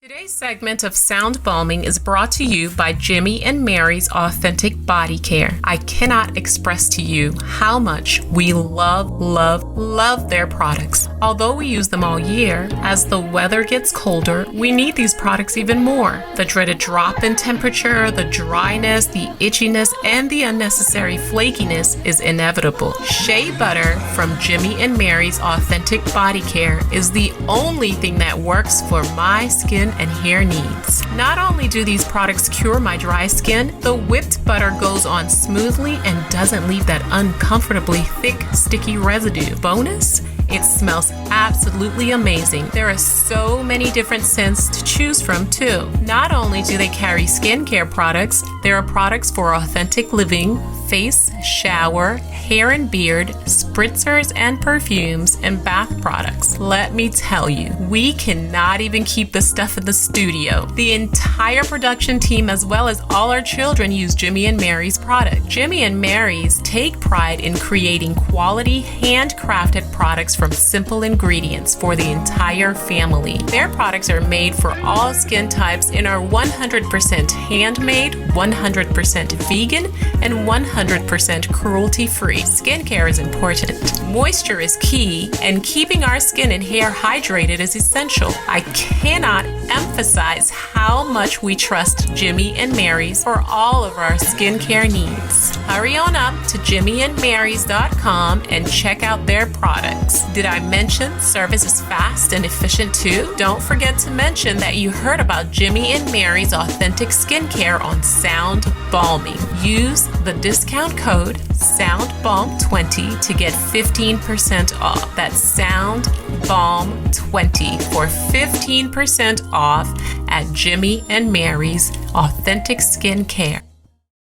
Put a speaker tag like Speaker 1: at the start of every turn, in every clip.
Speaker 1: Today's segment of SoundBalming is brought to you by Jimmy and Mary's Authentic Body Care. I cannot express to you how much we love their products. Although we use them all year, as the weather gets colder, we need these products even more. The dreaded drop in temperature, the dryness, the itchiness, and the unnecessary flakiness is inevitable. Shea butter from Jimmy and Mary's Authentic Body Care is the only thing that works for my skin and hair needs. Not only do these products cure my dry skin, the whipped butter goes on smoothly and doesn't leave that uncomfortably thick, sticky residue. Bonus? It smells absolutely amazing. There are so many different scents to choose from too. Not only do they carry skincare products, there are products for authentic living, face, shower, hair and beard, spritzers and perfumes, and bath products. Let me tell you, we cannot even keep the stuff in the studio. The entire production team as well as all our children use Jimmy and Mary's product. Jimmy and Mary's take pride in creating quality, handcrafted products from simple ingredients for the entire family. Their products are made for all skin types and are 100% handmade, 100% vegan, and 100% cruelty-free. Skincare is important. Moisture is key, and keeping our skin and hair hydrated is essential. I cannot emphasize how much we trust Jimmy and Mary's for all of our skincare needs. Hurry on up to jimmyandmarys.com and check out their products. Did I mention service is fast and efficient too? Don't forget to mention that you heard about Jimmy and Mary's Authentic Skincare on SoundBalming. Use the discount code SoundBalm20 to get 15% off. That's SoundBalm20 for 15% off at Jimmy and Mary's Authentic Skincare.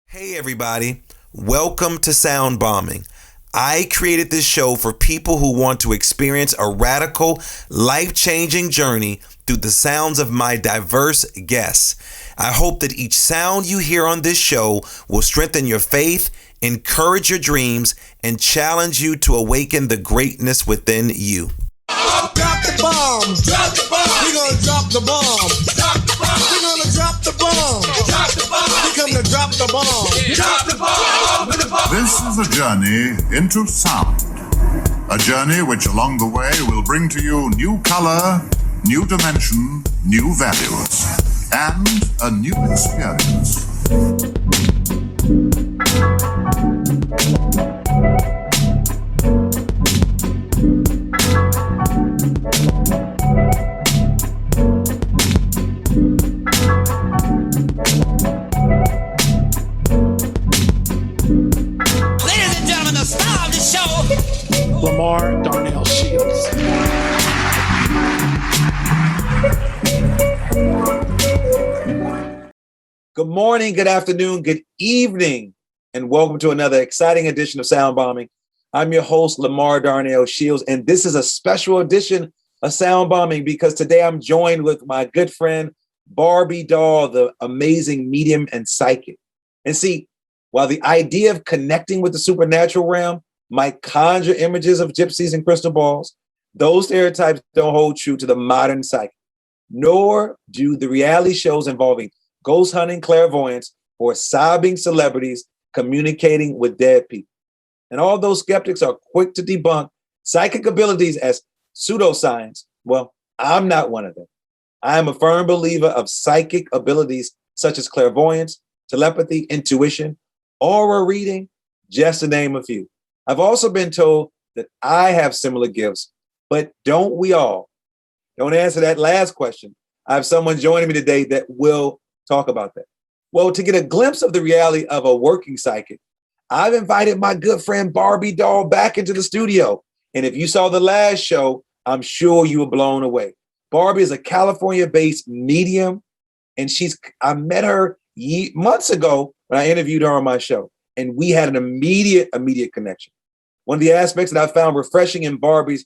Speaker 2: Hey everybody, welcome to SoundBalming. I created this show for people who want to experience a radical, life-changing journey through the sounds of my diverse guests. I hope that each sound you hear on this show will strengthen your faith, encourage your dreams, and challenge you to awaken the greatness within you.
Speaker 3: Drop the bombs. Drop the bomb. We're gonna drop the bomb. Drop the bomb. We're gonna drop the bomb. Drop the bomb. We come to drop the bomb. Drop the bomb.
Speaker 4: This is a journey into sound. A journey which along the way will bring to you new color, new dimension, new values, and a new experience.
Speaker 5: LaMarr Darnell Shields.
Speaker 6: Good morning, good afternoon, good evening, and welcome to another exciting edition of SoundBalming. I'm your host, LaMarr Darnell Shields, and this is a special edition of SoundBalming because today I'm joined with my good friend, Barbi Dahl, the amazing medium and psychic. And see, while the idea of connecting with the supernatural realm might conjure images of gypsies and crystal balls, those stereotypes don't hold true to the modern psychic, nor do the reality shows involving ghost hunting, clairvoyance, or sobbing celebrities communicating with dead people. And although skeptics are quick to debunk psychic abilities as pseudoscience, well, I'm not one of them. I am a firm believer of psychic abilities such as clairvoyance, telepathy, intuition, aura reading, just to name a few. I've also been told that I have similar gifts, but don't we all? Don't answer that last question. I have someone joining me today that will talk about that. Well, to get a glimpse of the reality of a working psychic, I've invited my good friend Barbi Dahl back into the studio. And if you saw the last show, I'm sure you were blown away. Barbi is a California-based medium, and I met her months ago when I interviewed her on my show, and we had an immediate connection. One of the aspects that I found refreshing in Barbi's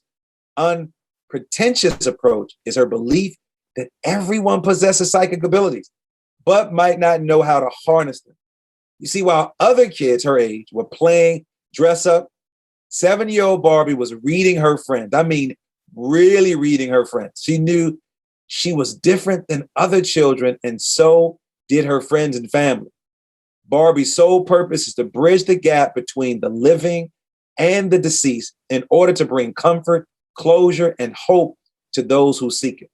Speaker 6: unpretentious approach is her belief that everyone possesses psychic abilities, but might not know how to harness them. You see, while other kids her age were playing dress up, 7-year-old Barbi was reading her friends. I mean, really reading her friends. She knew She was different than other children, and so did her friends and family. Barbie's sole purpose is to bridge the gap between the living and the deceased in order to bring comfort, closure, and hope to those who seek it.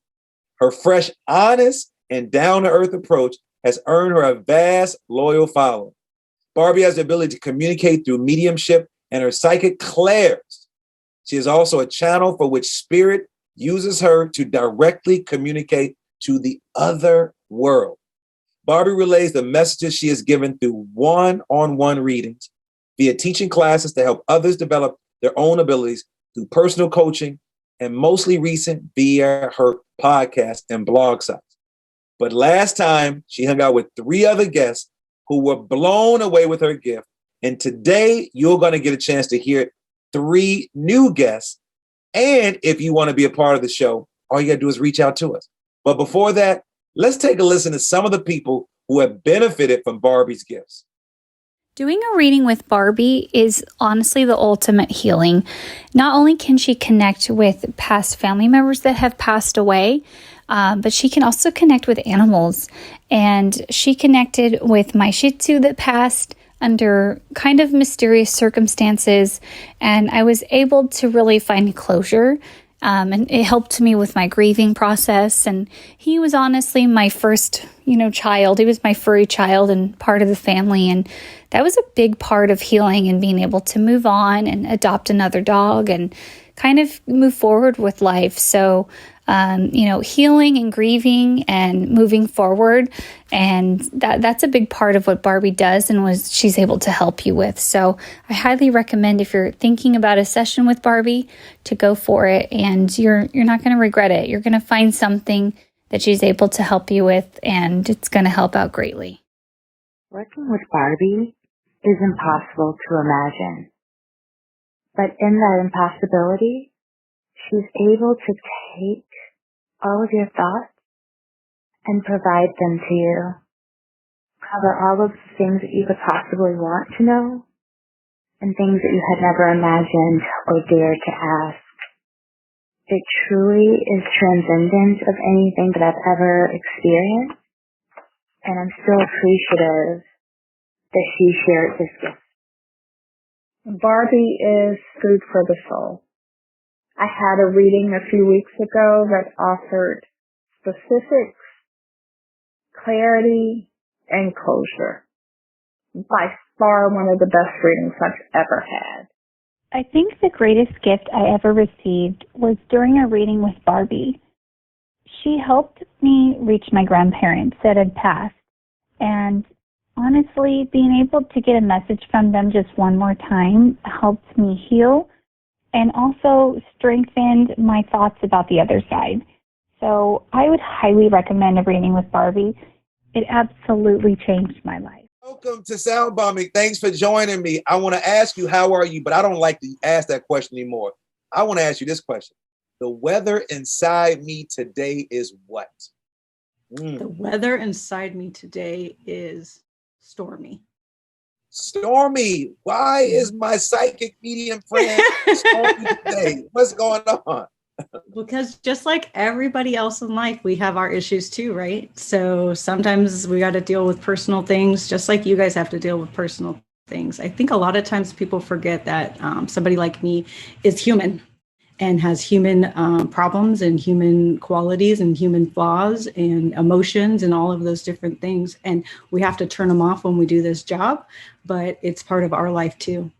Speaker 6: Her fresh, honest, and down-to-earth approach has earned her a vast, loyal following. Barbie has the ability to communicate through mediumship and her psychic clairs. She is also a channel for which spirit uses her to directly communicate to the other world. Barbie relays the messages she is given through one-on-one readings, via teaching classes to help others develop their own abilities, through personal coaching, and mostly recent via her podcast and blog sites. But last time, she hung out with 3 other guests who were blown away with her gift. And today, you're going to get a chance to hear 3 new guests. And if you want to be a part of the show, all you got to do is reach out to us. But before that, let's take a listen to some of the people who have benefited from Barbie's gifts.
Speaker 7: Doing a reading with Barbie is honestly the ultimate healing. Not only can she connect with past family members that have passed away, but she can also connect with animals. And she connected with my Shih Tzu that passed under kind of mysterious circumstances. And I was able to really find closure. And it helped me with my grieving process. And he was honestly my first, child. He was my furry child and part of the family. And that was a big part of healing and being able to move on and adopt another dog and kind of move forward with life. So, healing and grieving and moving forward. And that's a big part of what Barbie does and she's able to help you with. So I highly recommend, if you're thinking about a session with Barbie, to go for it. And you're not going to regret it. You're going to find something that she's able to help you with, and it's going to help out greatly.
Speaker 8: Working with Barbie is impossible to imagine. But in that impossibility, she's able to take all of your thoughts and provide them to you. Cover all of the things that you could possibly want to know and things that you had never imagined or dared to ask. It truly is transcendent of anything that I've ever experienced, and I'm still appreciative that she shared this gift.
Speaker 9: Barbie is food for the soul. I had a reading a few weeks ago that offered specifics, clarity, and closure. By far one of the best readings I've ever had.
Speaker 7: I think the greatest gift I ever received was during a reading with Barbie. She helped me reach my grandparents that had passed. And honestly, being able to get a message from them just one more time helped me heal and also strengthened my thoughts about the other side. So I would highly recommend a reading with Barbie. It absolutely changed my life.
Speaker 6: Welcome to SoundBalming. Thanks for joining me. I want to ask you, how are you? But I don't like to ask that question anymore. I want to ask you this question. The weather inside me today is what?
Speaker 10: The weather inside me today is stormy.
Speaker 6: Stormy. Why is my psychic medium friend stormy today? What's going on?
Speaker 10: Because just like everybody else in life, we have our issues too, right? So sometimes we got to deal with personal things, just like you guys have to deal with personal things. I think a lot of times people forget that somebody like me is human and has human problems and human qualities and human flaws and emotions and all of those different things. And we have to turn them off when we do this job, but it's part of our life too.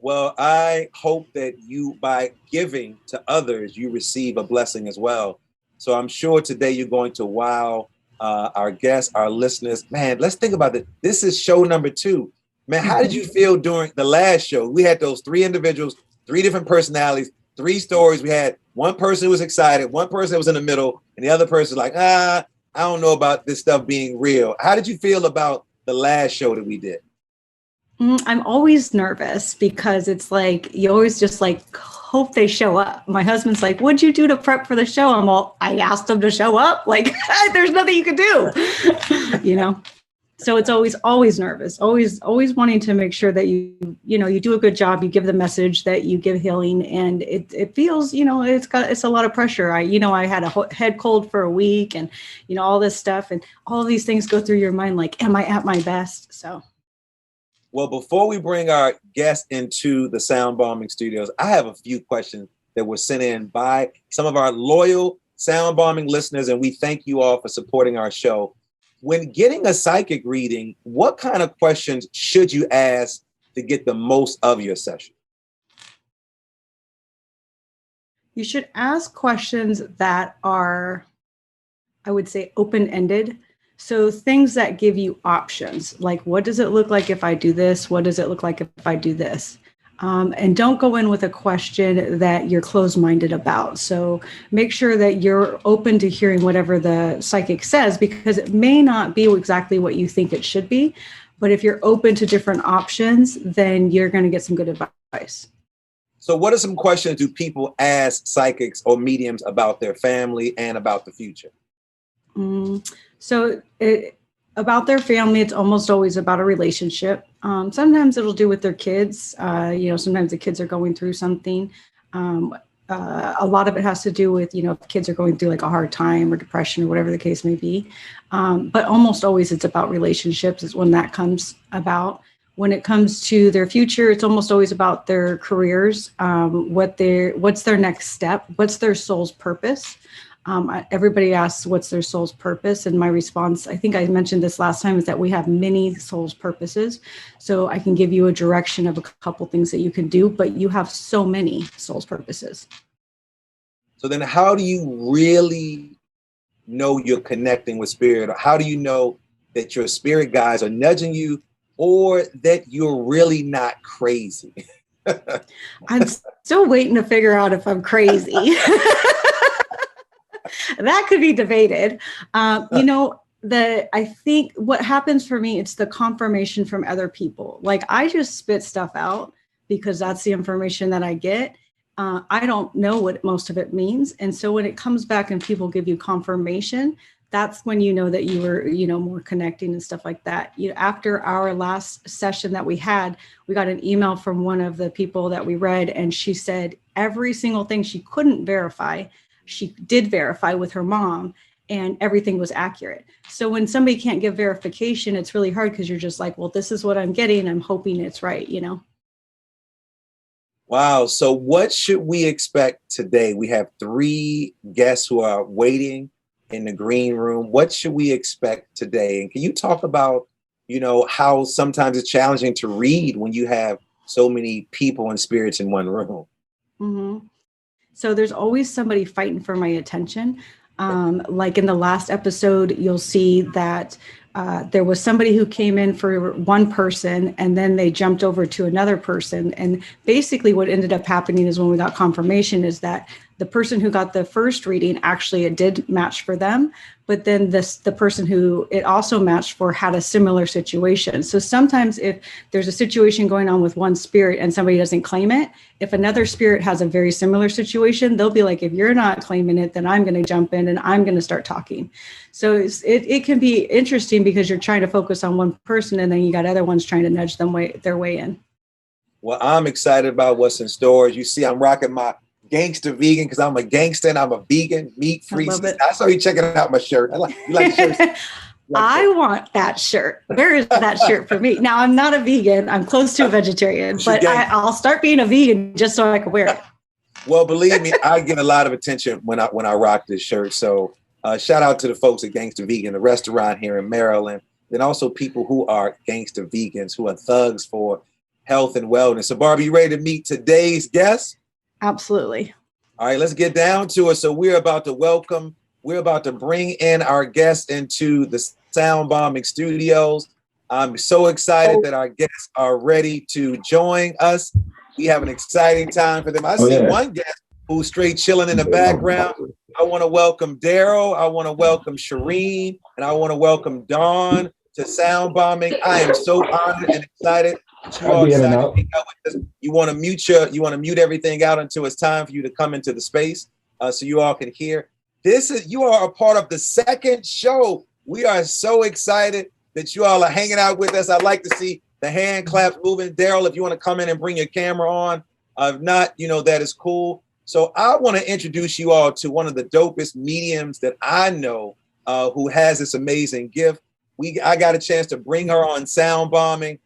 Speaker 6: Well, I hope that you, by giving to others, you receive a blessing as well. So I'm sure today you're going to wow our guests, our listeners. Man, let's think about it. This is show number 2. Man, how did you feel during the last show? We had those 3 individuals, 3 different personalities, 3 stories. We had one person who was excited, one person that was in the middle, and the other person like, I don't know about this stuff being real. How did you feel about the last show that we did?
Speaker 10: I'm always nervous because it's like, you always just like hope they show up. My husband's like, what'd you do to prep for the show? I asked them to show up. Like, there's nothing you can do, So it's always nervous, always wanting to make sure that you do a good job, you give the message, that you give healing, and it feels, it's a lot of pressure. I had a head cold for a week, and all this stuff, and all of these things go through your mind, like, am I at my best? So.
Speaker 6: Well, before we bring our guest into the SoundBalming studios, I have a few questions that were sent in by some of our loyal SoundBalming listeners, and we thank you all for supporting our show. When getting a psychic reading, what kind of questions should you ask to get the most of your session?
Speaker 10: You should ask questions that are, I would say, open-ended. So things that give you options, like, what does it look like if I do this? What does it look like if I do this? And don't go in with a question that you're closed-minded about. So make sure that you're open to hearing whatever the psychic says, because it may not be exactly what you think it should be. But if you're open to different options, then you're going to get some good advice.
Speaker 6: So what are some questions do people ask psychics or mediums about their family and about the future?
Speaker 10: About their family, it's almost always about a relationship. Sometimes it'll do with their kids. Sometimes the kids are going through something. A lot of it has to do with, if kids are going through like a hard time or depression or whatever the case may be. But almost always it's about relationships is when that comes about. When it comes to their future, it's almost always about their careers, what's their next step, what's their soul's purpose. Everybody asks what's their soul's purpose, and my response, I think I mentioned this last time, is that we have many soul's purposes. So I can give you a direction of a couple things that you can do, but you have so many soul's purposes.
Speaker 6: So then how do you really know you're connecting with spirit? Or how do you know that your spirit guides are nudging you, or that you're really not crazy?
Speaker 10: I'm still waiting to figure out if I'm crazy. That could be debated. I think what happens for me, it's the confirmation from other people. Like, I just spit stuff out because that's the information that I get. I don't know what most of it means. And so when it comes back and people give you confirmation, that's when you know that you were, more connecting and stuff like that. After our last session that we had, we got an email from one of the people that we read, and she said every single thing she couldn't verify, she did verify with her mom, and everything was accurate. So when somebody can't give verification, it's really hard, because you're just like, well, this is what I'm getting. I'm hoping it's right,
Speaker 6: Wow. So what should we expect today? We have 3 guests who are waiting in the green room. What should we expect today? And can you talk about, how sometimes it's challenging to read when you have so many people and spirits in one room?
Speaker 10: Mm-hmm. So there's always somebody fighting for my attention. Like in the last episode, you'll see that there was somebody who came in for one person, and then they jumped over to another person. And basically what ended up happening is, when we got confirmation, is that the person who got the first reading, actually it did match for them. But then the person who it also matched for had a similar situation. So sometimes if there's a situation going on with one spirit and somebody doesn't claim it, if another spirit has a very similar situation, they'll be like, if you're not claiming it, then I'm going to jump in and I'm going to start talking. So it can be interesting, because you're trying to focus on one person, and then you got other ones trying to nudge them their way in.
Speaker 6: Well, I'm excited about what's in store. As you see, I'm rocking my gangster vegan, because I'm a gangster and I'm a vegan, meat free. I saw you checking out my shirt. You like the shirt?
Speaker 10: I want that shirt. Where is that shirt for me? Now, I'm not a vegan. I'm close to a vegetarian, but I'll start being a vegan just so I can wear it.
Speaker 6: Well, believe me, I get a lot of attention when I rock this shirt. So shout out to the folks at Gangster Vegan, the restaurant here in Maryland, and also people who are gangster vegans, who are thugs for health and wellness. So Barbi, you ready to meet today's guest?
Speaker 10: Absolutely.
Speaker 6: All right, let's get down to it. So we're about to bring in our guests into the SoundBalming studios. I'm so excited that our guests are ready to join us. We have an exciting time for them. I see one guest who's straight chilling in the background. I want to welcome Daryl. I want to welcome Shireen, and I want to welcome Dawn to SoundBalming. I am so honored and excited. You want to mute everything out until it's time for you to come into the space, so you all can hear. You are a part of the second show. We are so excited that you all are hanging out with us. I'd like to see the hand claps moving. Daryl, if you want to come in and bring your camera on. If not, that is cool. So I want to introduce you all to one of the dopest mediums that I know who has this amazing gift. I got a chance to bring her on SoundBalming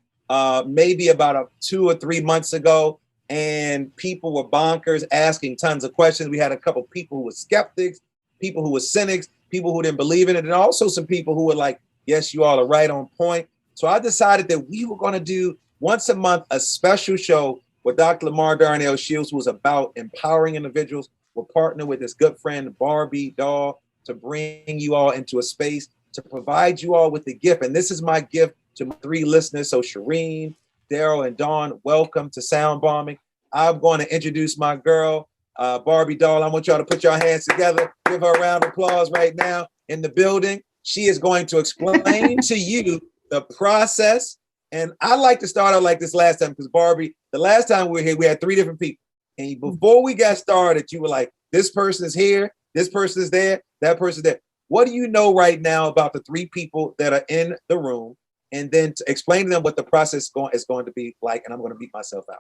Speaker 6: maybe about 2 or 3 months ago, and people were bonkers asking tons of questions. We had a couple people who were skeptics, people who were cynics, people who didn't believe in it, and also some people who were like, yes, you all are right on point. So I decided that we were going to do once a month a special show with Dr. LaMarr Darnell Shields, who is about empowering individuals. We're partnered with his good friend, Barbi Dahl, to bring you all into a space to provide you all with the gift. And this is my gift to my 3 listeners. So Shireen, Daryl, and Dawn, welcome to SoundBalming. I'm going to introduce my girl, Barbi Dahl. I want y'all to put your hands together. Give her a round of applause right now in the building. She is going to explain to you the process. And I like to start out like this last time, because Barbi, the last time we were here, we had 3 different people. And before we got started, you were like, this person is here, this person is there, that person is there. What do you know right now about the 3 people that are in the room? And then to explain to them what the process is going to be like. And I'm going to beat myself out.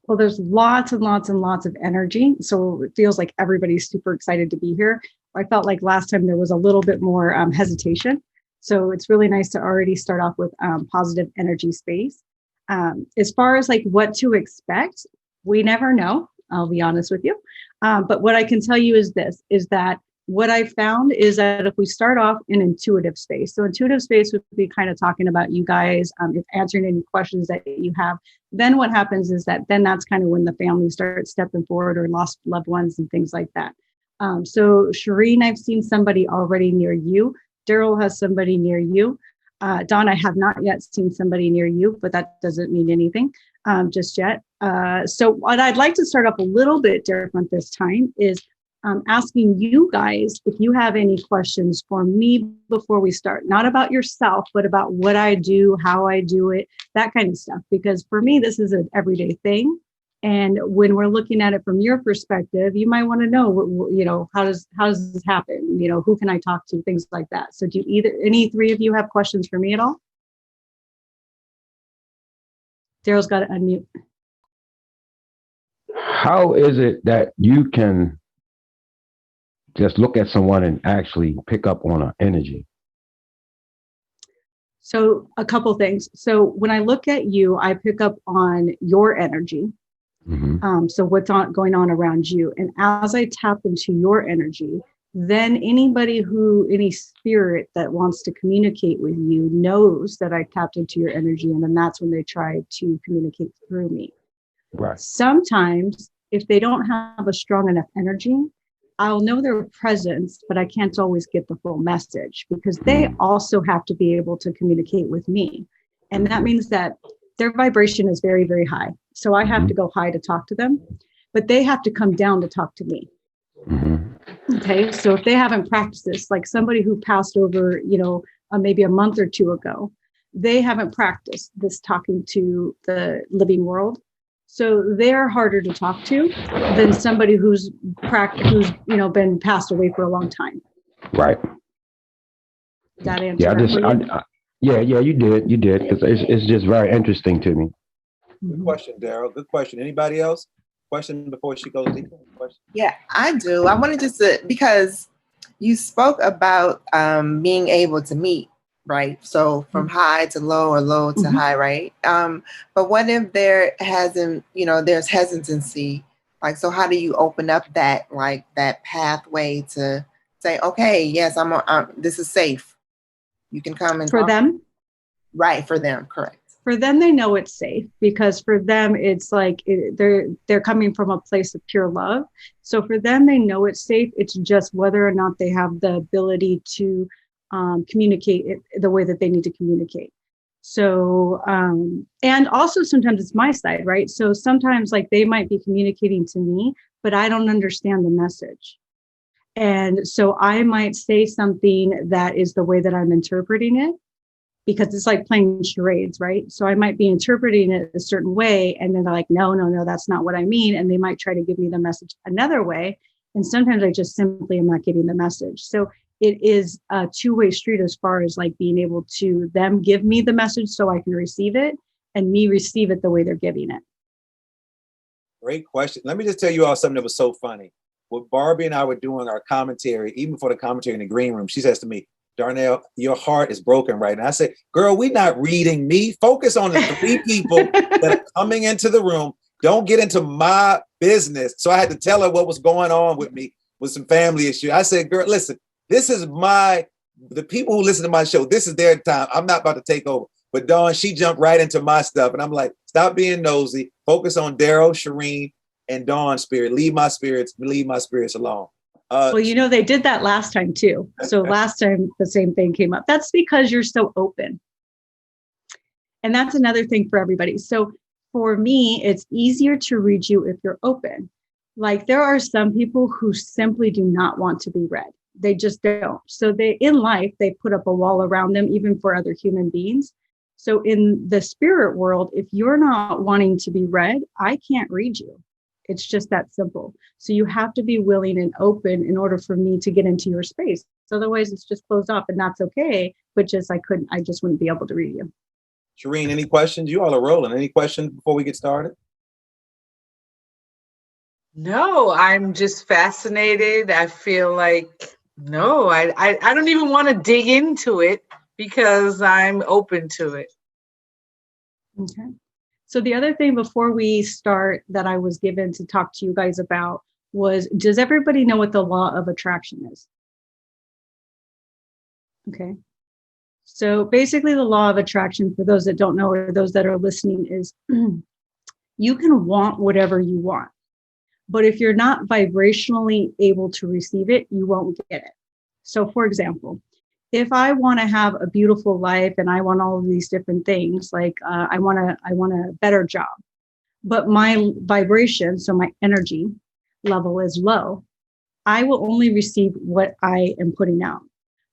Speaker 10: Well, there's lots and lots and lots of energy. So it feels like everybody's super excited to be here. I felt like last time there was a little bit more hesitation. So it's really nice to already start off with positive energy space. As far as like what to expect, we never know. I'll be honest with you. But what I can tell you is this, is that what I found is that if we start off in intuitive space, so intuitive space would be kind of talking about you guys, answering any questions that you have. Then what happens is that then that's kind of when the family starts stepping forward, or lost loved ones and things like that. So Shireen, I've seen somebody already near you. Daryl has somebody near you. Dawn, I have not yet seen somebody near you, but that doesn't mean anything just yet. So what I'd like to start up a little bit different this time is asking you guys if you have any questions for me before we start, not about yourself, but about what I do, how I do it, that kind of stuff. Because for me, this is an everyday thing. And when we're looking at it from your perspective, you might want to know, how does this happen? Who can I talk to? Things like that. So do any 3 of you have questions for me at all? Daryl's got to unmute.
Speaker 11: How is it that you can just look at someone and actually pick up on an energy?
Speaker 10: So a couple things. So when I look at you, I pick up on your energy. Mm-hmm. So what's going on around you. And as I tap into your energy, then any spirit that wants to communicate with you knows that I tapped into your energy. And then that's when they try to communicate through me. Right. Sometimes if they don't have a strong enough energy, I'll know their presence, but I can't always get the full message, because they also have to be able to communicate with me. And that means that their vibration is very, very high. So I have to go high to talk to them, but they have to come down to talk to me. Mm-hmm. Okay. So if they haven't practiced this, like somebody who passed over, maybe a month or 2 ago, they haven't practiced this talking to the living world. So they're harder to talk to than somebody who's been passed away for a long time.
Speaker 11: Right.
Speaker 10: That answer.
Speaker 11: Yeah, you did. Because it's just very interesting to me.
Speaker 6: Good question, Daryl. Good question. Anybody else? Question before she goes deeper? Question?
Speaker 12: Yeah, I do. I wanted because you spoke about being able to meet, right? So from high to low, or low to high, right? But what if there's hesitancy? Like, so how do you open up that pathway to say, okay, yes, this is safe. You can come and
Speaker 10: for them.
Speaker 12: Right. For them. Correct.
Speaker 10: For them, they know it's safe, because for them, it's like they're coming from a place of pure love. So for them, they know it's safe. It's just whether or not they have the ability to communicate it the way that they need to communicate. So, and also sometimes it's my side, right? So sometimes like they might be communicating to me, but I don't understand the message. And so I might say something that is the way that I'm interpreting it, because it's like playing charades, right? So I might be interpreting it a certain way, and then they're like, no, that's not what I mean. And they might try to give me the message another way. And sometimes I just simply am not getting the message. So it is a two-way street as far as like being able to them give me the message so I can receive it and me receive it the way they're giving it.
Speaker 6: Great question. Let me just tell you all something that was so funny. When Barbie and I were doing our commentary, even for the commentary in the green room, she says to me, Darnell, your heart is broken right now. I said, girl, we're not reading me. Focus on the 3 people that are coming into the room. Don't get into my business. So I had to tell her what was going on with me with some family issue. I said, girl, listen, this is the people who listen to my show, this is their time. I'm not about to take over. But Dawn, she jumped right into my stuff. And I'm like, stop being nosy. Focus on Daryl, Shireen, and Dawn's spirit. Leave my spirits alone.
Speaker 10: Well, you know, they did that last time too. So last time the same thing came up. That's because you're so open. And that's another thing for everybody. So for me, it's easier to read you if you're open. Like there are some people who simply do not want to be read. They just don't. So in life, they put up a wall around them, even for other human beings. So in the spirit world, if you're not wanting to be read, I can't read you. It's just that simple. So you have to be willing and open in order for me to get into your space. So otherwise it's just closed off, and that's okay. But I just wouldn't be able to read you.
Speaker 6: Shireen, any questions? You all are rolling. Any questions before we get started?
Speaker 13: No, I'm just fascinated. I feel like, no, I don't even want to dig into it because I'm open to it.
Speaker 10: Okay. So the other thing before we start that I was given to talk to you guys about was, does everybody know what the law of attraction is? Okay. So basically the law of attraction, for those that don't know or those that are listening, is you can want whatever you want. But if you're not vibrationally able to receive it, you won't get it. So for example, if I want to have a beautiful life and I want all of these different things, like I want a better job, but my vibration, so my energy level is low, I will only receive what I am putting out.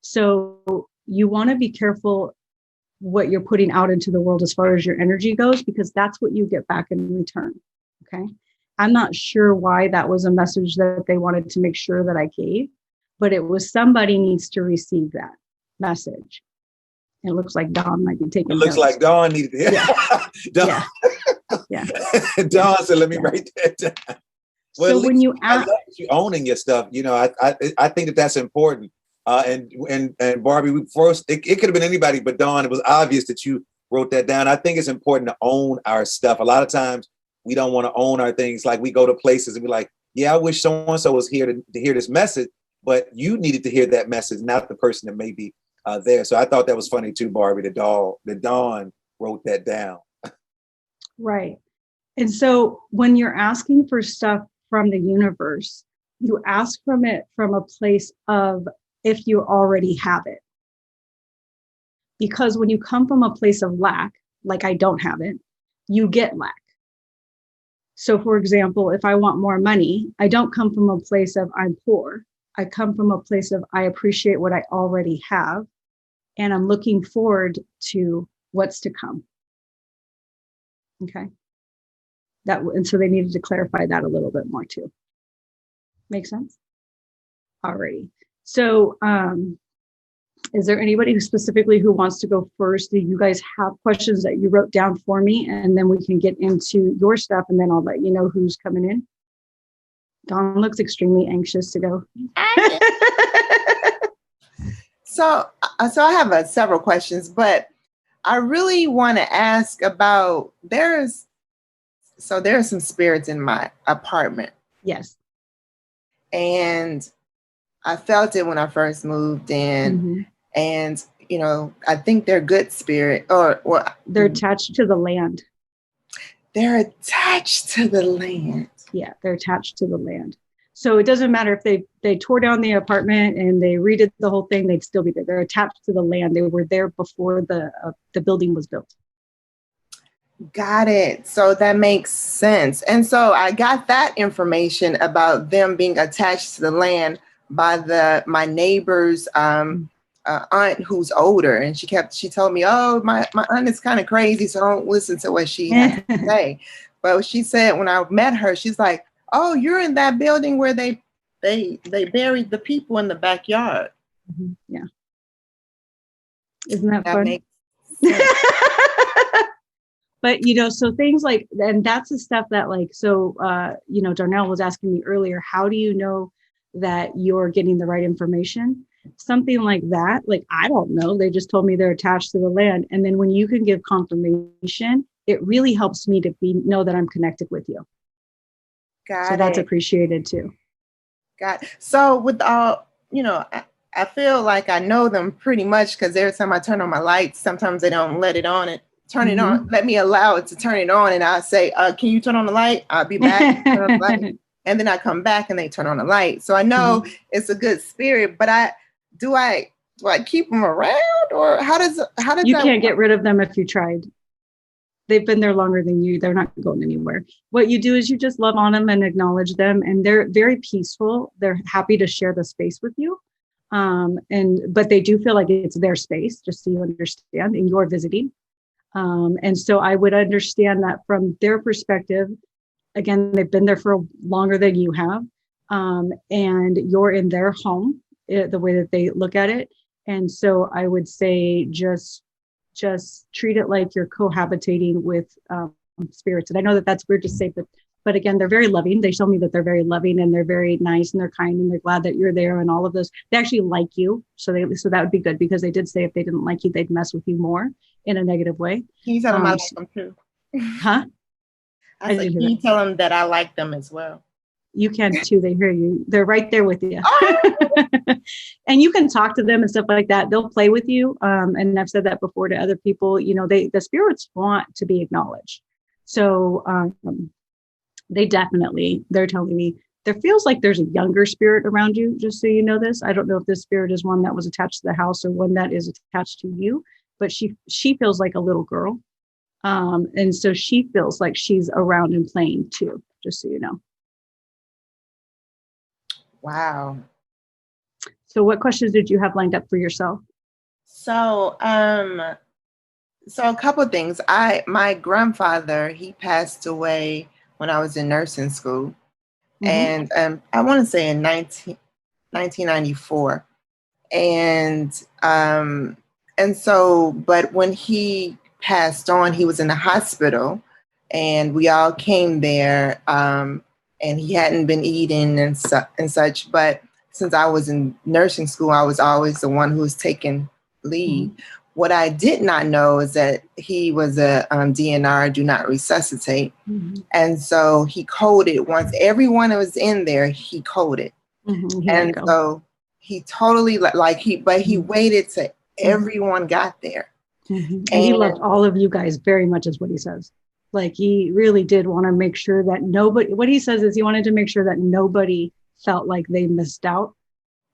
Speaker 10: So you want to be careful what you're putting out into the world as far as your energy goes, because that's what you get back in return. Okay. I'm not sure why that was a message that they wanted to make sure that I gave, but it was somebody needs to receive that message. It looks like Dawn might be taking notes.
Speaker 6: Like Dawn needed to.
Speaker 10: Yeah. Yeah.
Speaker 6: Dawn said, let me write that down. Well,
Speaker 10: so when you
Speaker 6: I love you owning your stuff, you know, I think that's important. And Barbie, it could have been anybody but Dawn. It was obvious that you wrote that down. I think it's important to own our stuff. A lot of times we don't want to own our things. Like we go to places and be like, yeah, I wish so-and-so was here to hear this message, but you needed to hear that message, not the person that may be there. So I thought that was funny too, Barbie, that Dawn wrote that down.
Speaker 10: Right. And so when you're asking for stuff from the universe, you ask from a place of if you already have it. Because when you come from a place of lack, like I don't have it, you get lack. So for example, if I want more money, I don't come from a place of I'm poor. I come from a place of I appreciate what I already have, and I'm looking forward to what's to come. Okay. And so they needed to clarify that a little bit more too. Make sense? Alrighty. So is there anybody who wants to go first? Do you guys have questions that you wrote down for me? And then we can get into your stuff, and then I'll let you know who's coming in. Dawn looks extremely anxious to go.
Speaker 12: So I have several questions, but I really want to ask about, there are some spirits in my apartment.
Speaker 10: Yes.
Speaker 12: And I felt it when I first moved in. Mm-hmm. And, you know, I think they're good spirit or
Speaker 10: they're attached to the land.
Speaker 12: They're attached to the land.
Speaker 10: Yeah, they're attached to the land. So it doesn't matter if they tore down the apartment and they redid the whole thing, they'd still be there. They're attached to the land. They were there before the building was built.
Speaker 12: Got it. So that makes sense. And so I got that information about them being attached to the land by my neighbor's aunt who's older. And she told me, oh, my aunt is kind of crazy, so don't listen to what she has to say. But she said when I met her, she's like, oh, you're in that building where they buried the people in the backyard.
Speaker 10: Yeah. Isn't that
Speaker 12: That
Speaker 10: fun?
Speaker 12: makes sense.
Speaker 10: But, so things like, and that's the stuff that Darnell was asking me earlier, how do you know that you're getting the right information? Something like that, like, I don't know. They just told me they're attached to the land. And then when you can give confirmation, it really helps me to know that I'm connected with you. So that's appreciated too.
Speaker 12: Got it. So with all, I feel like I know them pretty much because every time I turn on my lights, sometimes they don't let it on and turn it on. Let me allow it to turn it on. And I say, can you turn on the light? I'll be back. Turn on the light. And then I come back and they turn on the light. So I know it's a good spirit, but do I keep them around, or how does
Speaker 10: you can't get rid of them if you tried? They've been there longer than you. They're not going anywhere. What you do is you just love on them and acknowledge them, and they're very peaceful. They're happy to share the space with you. But they do feel like it's their space, just so you understand, and you're visiting. And so I would understand that from their perspective. Again, they've been there for longer than you have. And you're in their home, the way that they look at it. And so I would say just treat it like you're cohabitating with spirits. And I know that that's weird to say, but again, they're very loving. They show me that they're very loving and they're very nice and they're kind and they're glad that you're there and all of those. They actually like you. So that would be good, because they did say if they didn't like you, they'd mess with you more in a negative way.
Speaker 12: Can you tell them I like them too?
Speaker 10: Huh?
Speaker 12: I said, can you tell them that I like them as well?
Speaker 10: You can too. They hear you. They're right there with you. And you can talk to them and stuff like that. They'll play with you. And I've said that before to other people, the spirits want to be acknowledged. So they're telling me there feels like there's a younger spirit around you, just so you know this. I don't know if this spirit is one that was attached to the house or one that is attached to you, but she feels like a little girl. And so she feels like she's around and playing too, just so you know.
Speaker 12: Wow.
Speaker 10: So what questions did you have lined up for yourself?
Speaker 12: So a couple of things. My grandfather, he passed away when I was in nursing school. And I want to say in 1994. And so, but when he passed on, he was in the hospital and we all came there, and he hadn't been eating and such. But since I was in nursing school, I was always the one who was taking lead. What I did not know is that he was a DNR, do not resuscitate. And so he coded once everyone was in there, he coded. And so he totally but he waited till everyone got there.
Speaker 10: And he loved all of you guys very much, is what he says. Like, he really did want to make sure that what he says is he wanted to make sure that nobody felt like they missed out,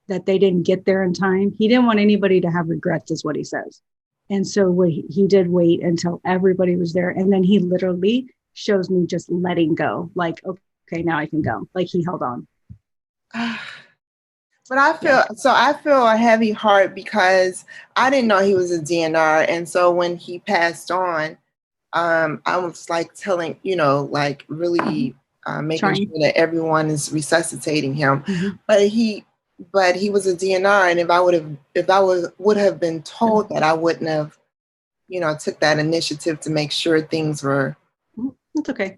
Speaker 10: that they didn't get there in time. He didn't want anybody to have regrets, is what he says. And so he did wait until everybody was there. And then he literally shows me just letting go. Like, okay, now I can go. Like, he held on.
Speaker 12: But I feel a heavy heart because I didn't know he was a DNR. And so when he passed on, I was like telling, really making sure that everyone is resuscitating him. But he was a DNR. And if I would have been told that, I wouldn't have, took that initiative to make sure things were.
Speaker 10: That's okay.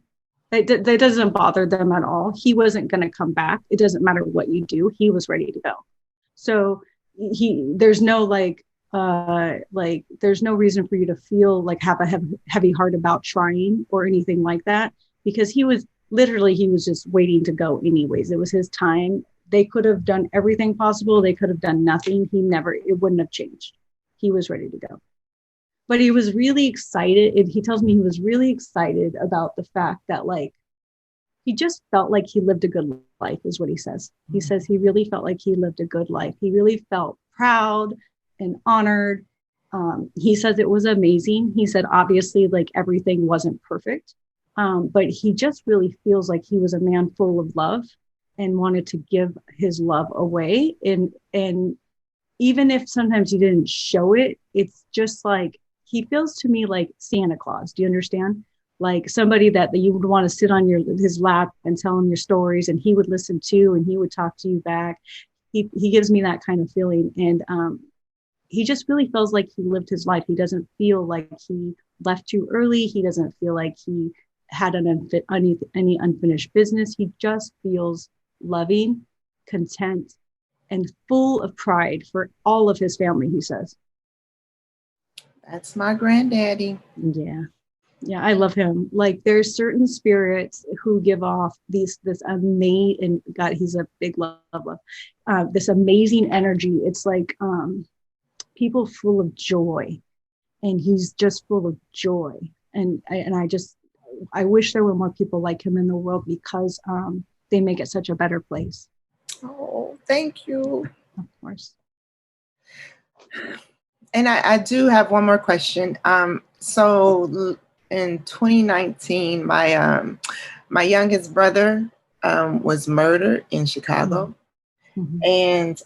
Speaker 10: That doesn't bother them at all. He wasn't going to come back. It doesn't matter what you do. He was ready to go. So there's no there's no reason for you to feel like have a heavy heart about trying or anything like that, because he was just waiting to go anyways. It was his time. They could have done everything possible. They could have done nothing. It wouldn't have changed. He was ready to go. But he was really excited. He tells me he was really excited about the fact that he just felt like he lived a good life, is what he says. He says he really felt like he lived a good life. He really felt proud and honored. He says it was amazing. He said, obviously, everything wasn't perfect, but he just really feels like he was a man full of love and wanted to give his love away. And even if sometimes he didn't show it, it's just he feels to me like Santa Claus. Do you understand? Like somebody that you would want to sit on his lap and tell him your stories, and he would listen to, and he would talk to you back. he gives me that kind of feeling. And he just really feels like he lived his life. He doesn't feel like he left too early. He doesn't feel like he had any unfinished business. He just feels loving, content, and full of pride for all of his family, he says.
Speaker 12: That's my granddaddy.
Speaker 10: Yeah, I love him. Like, there's certain spirits who give off this amazing, and God, he's a big love, this amazing energy. It's like people full of joy, and he's just full of joy. And I wish there were more people like him in the world, because they make it such a better place.
Speaker 12: Oh, thank you.
Speaker 10: Of course.
Speaker 12: And I do have one more question. So in 2019, my youngest brother was murdered in Chicago.
Speaker 10: Mm-hmm.
Speaker 12: And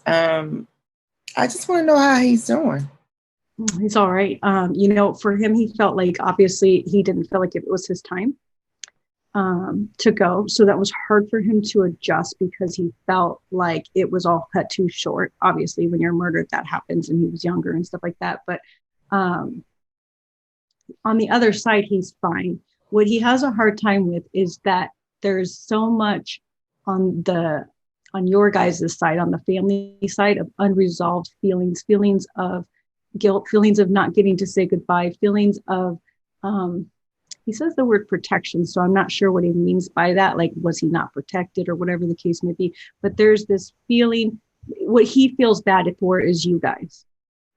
Speaker 12: I just want to know how he's doing.
Speaker 10: He's all right. For him, he felt like, obviously, he didn't feel like it was his time to go. So that was hard for him to adjust, because he felt like it was all cut too short. Obviously, when you're murdered, that happens, and he was younger and stuff like that. But on the other side, he's fine. What he has a hard time with is that there's so much on your guys' side, on the family side, of unresolved feelings of guilt, feelings of not getting to say goodbye, feelings of, he says the word protection. So I'm not sure what he means by that. Like, was he not protected, or whatever the case may be? But there's this feeling, what he feels bad for is you guys,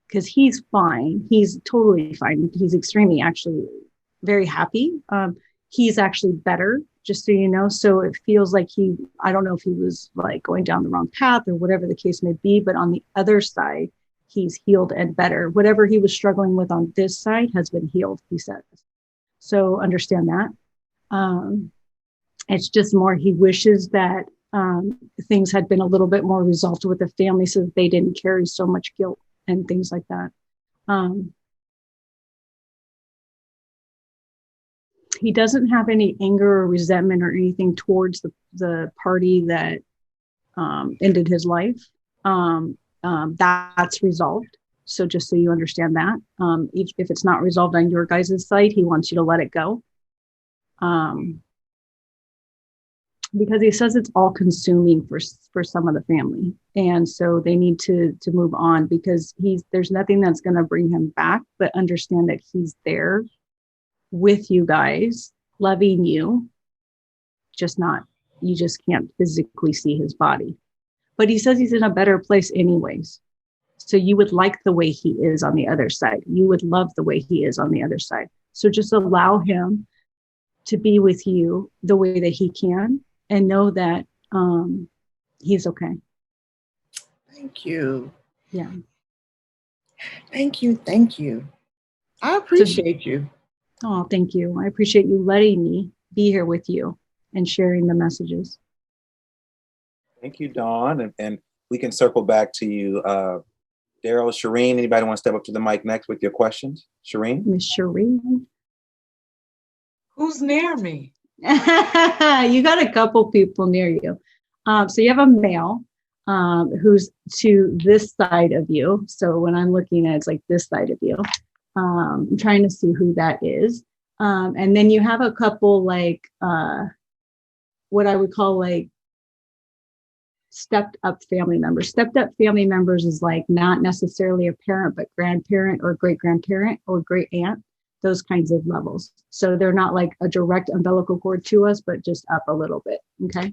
Speaker 10: because he's fine. He's totally fine. He's extremely, actually, very happy. He's actually better, just so you know. So it feels like I don't know if he was like going down the wrong path or whatever the case may be, but on the other side, he's healed and better. Whatever he was struggling with on this side has been healed, he says. So understand that. It's just more, he wishes that things had been a little bit more resolved with the family, so that they didn't carry so much guilt and things like that. He doesn't have any anger or resentment or anything towards the party that ended his life. That's resolved. So just so you understand that, if it's not resolved on your guys' side, he wants you to let it go. Because he says it's all consuming for some of the family. And so they need to move on, because there's nothing that's going to bring him back, but understand that he's there with you guys, loving you, you just can't physically see his body. But he says he's in a better place anyways. So you would like the way he is on the other side. You would love the way he is on the other side. So just allow him to be with you the way that he can, and know that he's okay.
Speaker 12: Thank you.
Speaker 10: Yeah.
Speaker 12: Thank you. Thank you. I appreciate you.
Speaker 10: Oh, thank you. I appreciate you letting me be here with you and sharing the messages.
Speaker 6: Thank you, Dawn. And we can circle back to you. Daryl, Shireen, anybody want to step up to the mic next with your questions? Shireen?
Speaker 10: Miss Shireen.
Speaker 13: Who's near me?
Speaker 10: You got a couple people near you. So you have a male who's to this side of you. So when I'm looking at, it's like this side of you. I'm trying to see who that is. And then you have a couple like what I would call like stepped up family members. Stepped up family members is like not necessarily a parent, but grandparent or great grandparent or great aunt, those kinds of levels. So they're not like a direct umbilical cord to us, but just up a little bit. Okay.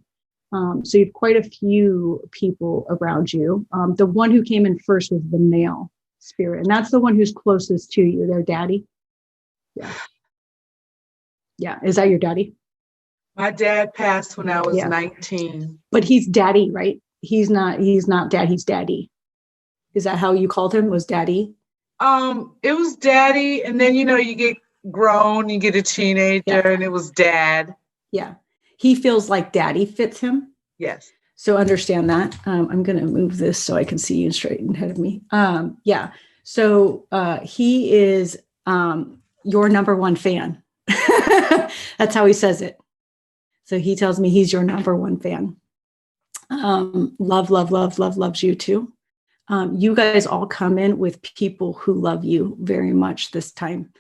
Speaker 10: So you have quite a few people around you. The one who came in first was the male spirit, and that's the one who's closest to you, their daddy. Yeah. Yeah. Is that your daddy?
Speaker 13: My dad passed when I was 19.
Speaker 10: But he's daddy, right? He's not dad, he's daddy. Is that how you called him? Was daddy?
Speaker 13: It was daddy, and then you get grown, you get a teenager, and it was dad.
Speaker 10: Yeah. He feels like daddy fits him.
Speaker 13: Yes.
Speaker 10: So understand that. I'm going to move this so I can see you straight ahead of me. Yeah. So he is your number one fan. That's how he says it. So he tells me he's your number one fan. Loves you too. You guys all come in with people who love you very much this time.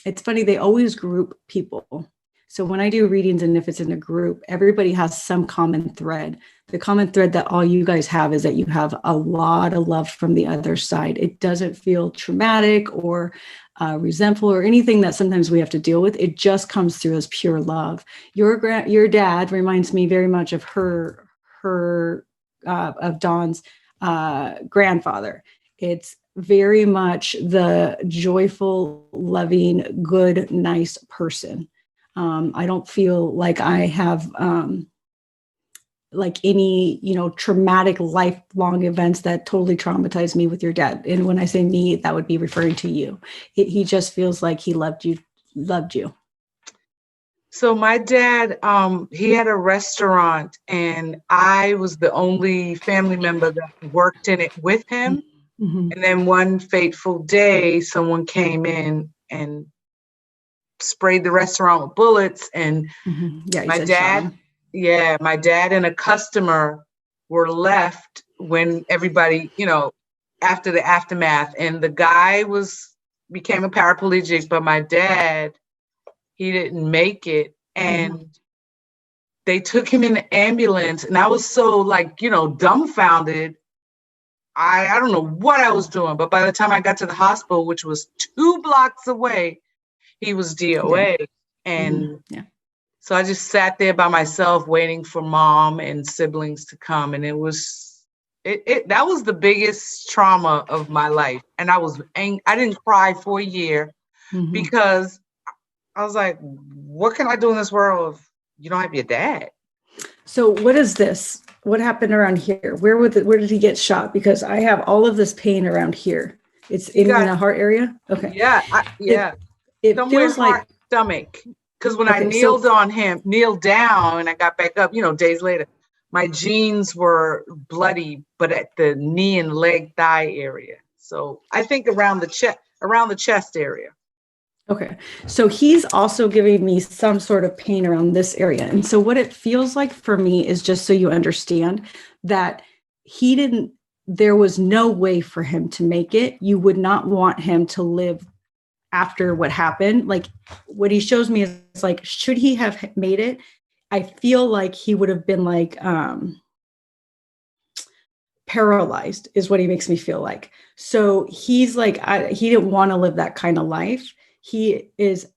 Speaker 10: It's funny, they always group people. So when I do readings, and if it's in a group, everybody has some common thread. The common thread that all you guys have is that you have a lot of love from the other side. It doesn't feel traumatic or resentful or anything that sometimes we have to deal with. It just comes through as pure love. Your dad reminds me very much of of Dawn's grandfather. It's very much the joyful, loving, good, nice person. I don't feel like I have like any, traumatic lifelong events that totally traumatized me with your dad. And when I say me, that would be referring to you. He just feels like he loved you.
Speaker 13: So my dad, he had a restaurant, and I was the only family member that worked in it with him.
Speaker 10: Mm-hmm.
Speaker 13: And then one fateful day, someone came in and sprayed the restaurant with bullets. And my dad and a customer were left when everybody, after the aftermath. And the guy became a paraplegic, but my dad, he didn't make it. And they took him in the ambulance. And I was so dumbfounded. I don't know what I was doing. But by the time I got to the hospital, which was 2 blocks away, he was DOA. And so I just sat there by myself waiting for mom and siblings to come. And that was the biggest trauma of my life. And I didn't cry for a year because I was like, what can I do in this world if you don't have your dad?
Speaker 10: So what is this? What happened around here? Where did he get shot? Because I have all of this pain around here. It's in the heart area. Okay.
Speaker 13: Yeah.
Speaker 10: It
Speaker 13: somewhere
Speaker 10: feels like
Speaker 13: stomach. Because when I kneeled down and I got back up, days later, my jeans were bloody, but at the knee and leg thigh area. So I think around the chest area.
Speaker 10: Okay. So he's also giving me some sort of pain around this area. And so what it feels like for me is, just so you understand, that there was no way for him to make it. You would not want him to live after what happened. Like, what he shows me is like, should he have made it? I feel like he would have been like, paralyzed is what he makes me feel like. So he's like, he didn't want to live that kind of life. He is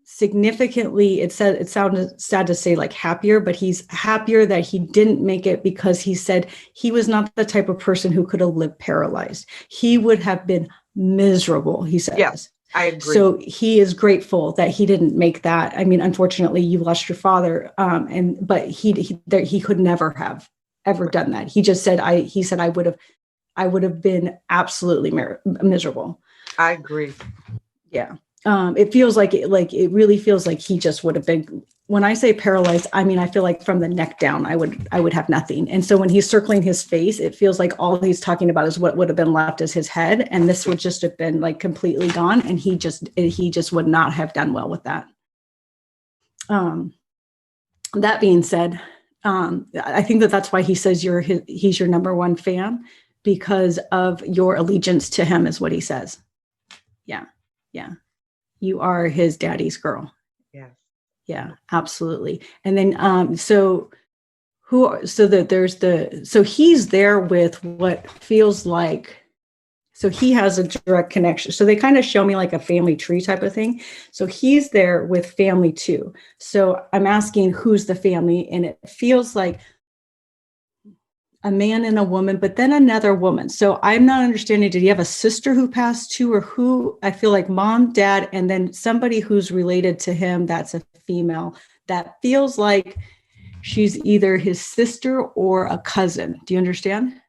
Speaker 10: significantly, it sounded sad to say like happier, but he's happier that he didn't make it, because he said he was not the type of person who could have lived paralyzed. He would have been miserable, he says.
Speaker 13: Yes, I agree.
Speaker 10: So he is grateful that he didn't make that. I mean, unfortunately, you lost your father, but he could never have ever done that. He just said, I would have been absolutely miserable.
Speaker 13: I agree.
Speaker 10: Yeah. It feels like it really feels like he just would have been, when I say paralyzed, I mean, I feel like from the neck down, I would have nothing. And so when he's circling his face, it feels like all he's talking about is what would have been left as his head. And this would just have been like completely gone. And he just would not have done well with that. That being said, I think that's why he says he's your number one fan, because of your allegiance to him, is what he says. Yeah. Yeah. You are his daddy's girl.
Speaker 13: Yes.
Speaker 10: Yeah, absolutely. And then, so he's there with what feels like, so he has a direct connection. So they kind of show me like a family tree type of thing. So he's there with family too. So I'm asking, who's the family? And it feels like a man and a woman, but then another woman. So I'm not understanding, did he have a sister who passed too, or who? I feel like mom, dad, and then somebody who's related to him that's a female, that feels like she's either his sister or a cousin. Do you understand?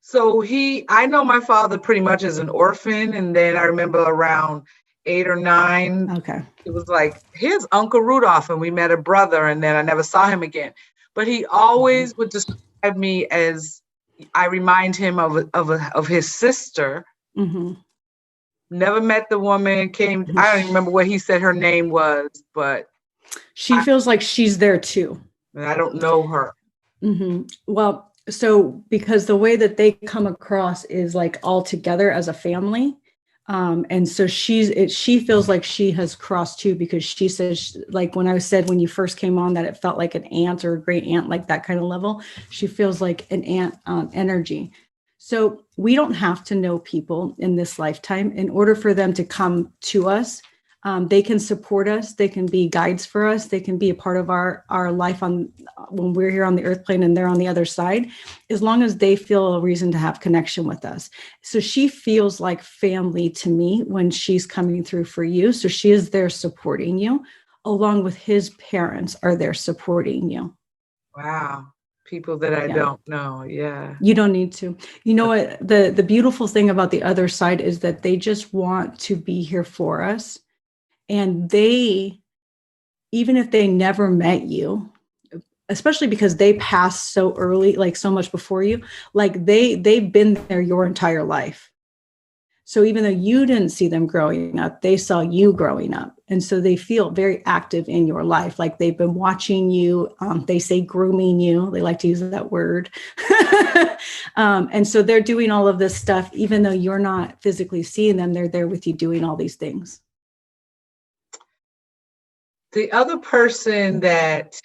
Speaker 13: So I know my father pretty much as an orphan. And then I remember around 8 or 9,
Speaker 10: okay,
Speaker 13: it was like, here's Uncle Rudolph. And we met a brother, and then I never saw him again. But he always would describe me as, I remind him of his sister.
Speaker 10: Mm-hmm.
Speaker 13: Never met the woman, I don't even remember what he said her name was, but
Speaker 10: she feels like she's there too.
Speaker 13: I don't know her.
Speaker 10: Well, so because the way that they come across is like all together as a family. And so she feels like she has crossed too, because she says, like when I said, when you first came on, that it felt like an aunt or a great aunt, like that kind of level, she feels like an aunt energy. So we don't have to know people in this lifetime in order for them to come to us. They can support us. They can be guides for us. They can be a part of our life when we're here on the earth plane and they're on the other side, as long as they feel a reason to have connection with us. So she feels like family to me when she's coming through for you. So she is there supporting you, along with his parents are there supporting you.
Speaker 13: Wow. People that I don't know. Yeah.
Speaker 10: You don't need to. You know what? The beautiful thing about the other side is that they just want to be here for us. And they, even if they never met you, especially because they passed so early, like so much before you, like they've been there your entire life. So even though you didn't see them growing up, they saw you growing up. And so they feel very active in your life. Like they've been watching you. They say grooming you. They like to use that word. And so they're doing all of this stuff, even though you're not physically seeing them, they're there with you doing all these things.
Speaker 13: The other person that,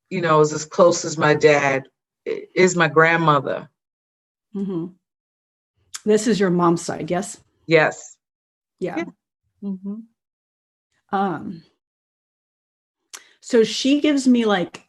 Speaker 13: is as close as my dad is my grandmother.
Speaker 10: Mm-hmm. This is your mom's side, yes?
Speaker 13: Yes.
Speaker 10: Yeah. Mm-hmm. So she gives me like,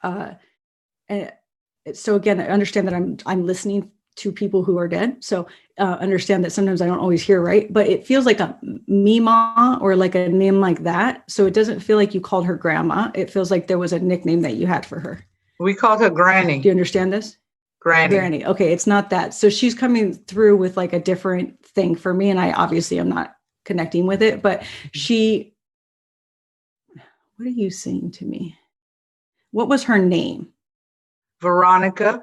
Speaker 10: so again, I understand that I'm listening to people who are dead. So understand that sometimes I don't always hear right, but it feels like a Mima or like a name like that. So it doesn't feel like you called her grandma. It feels like there was a nickname that you had for her.
Speaker 13: We called her Granny.
Speaker 10: Do you understand this? Granny. Okay. It's not that. So she's coming through with like a different thing for me. And I obviously am not connecting with it, but what are you saying to me? What was her name?
Speaker 13: Veronica.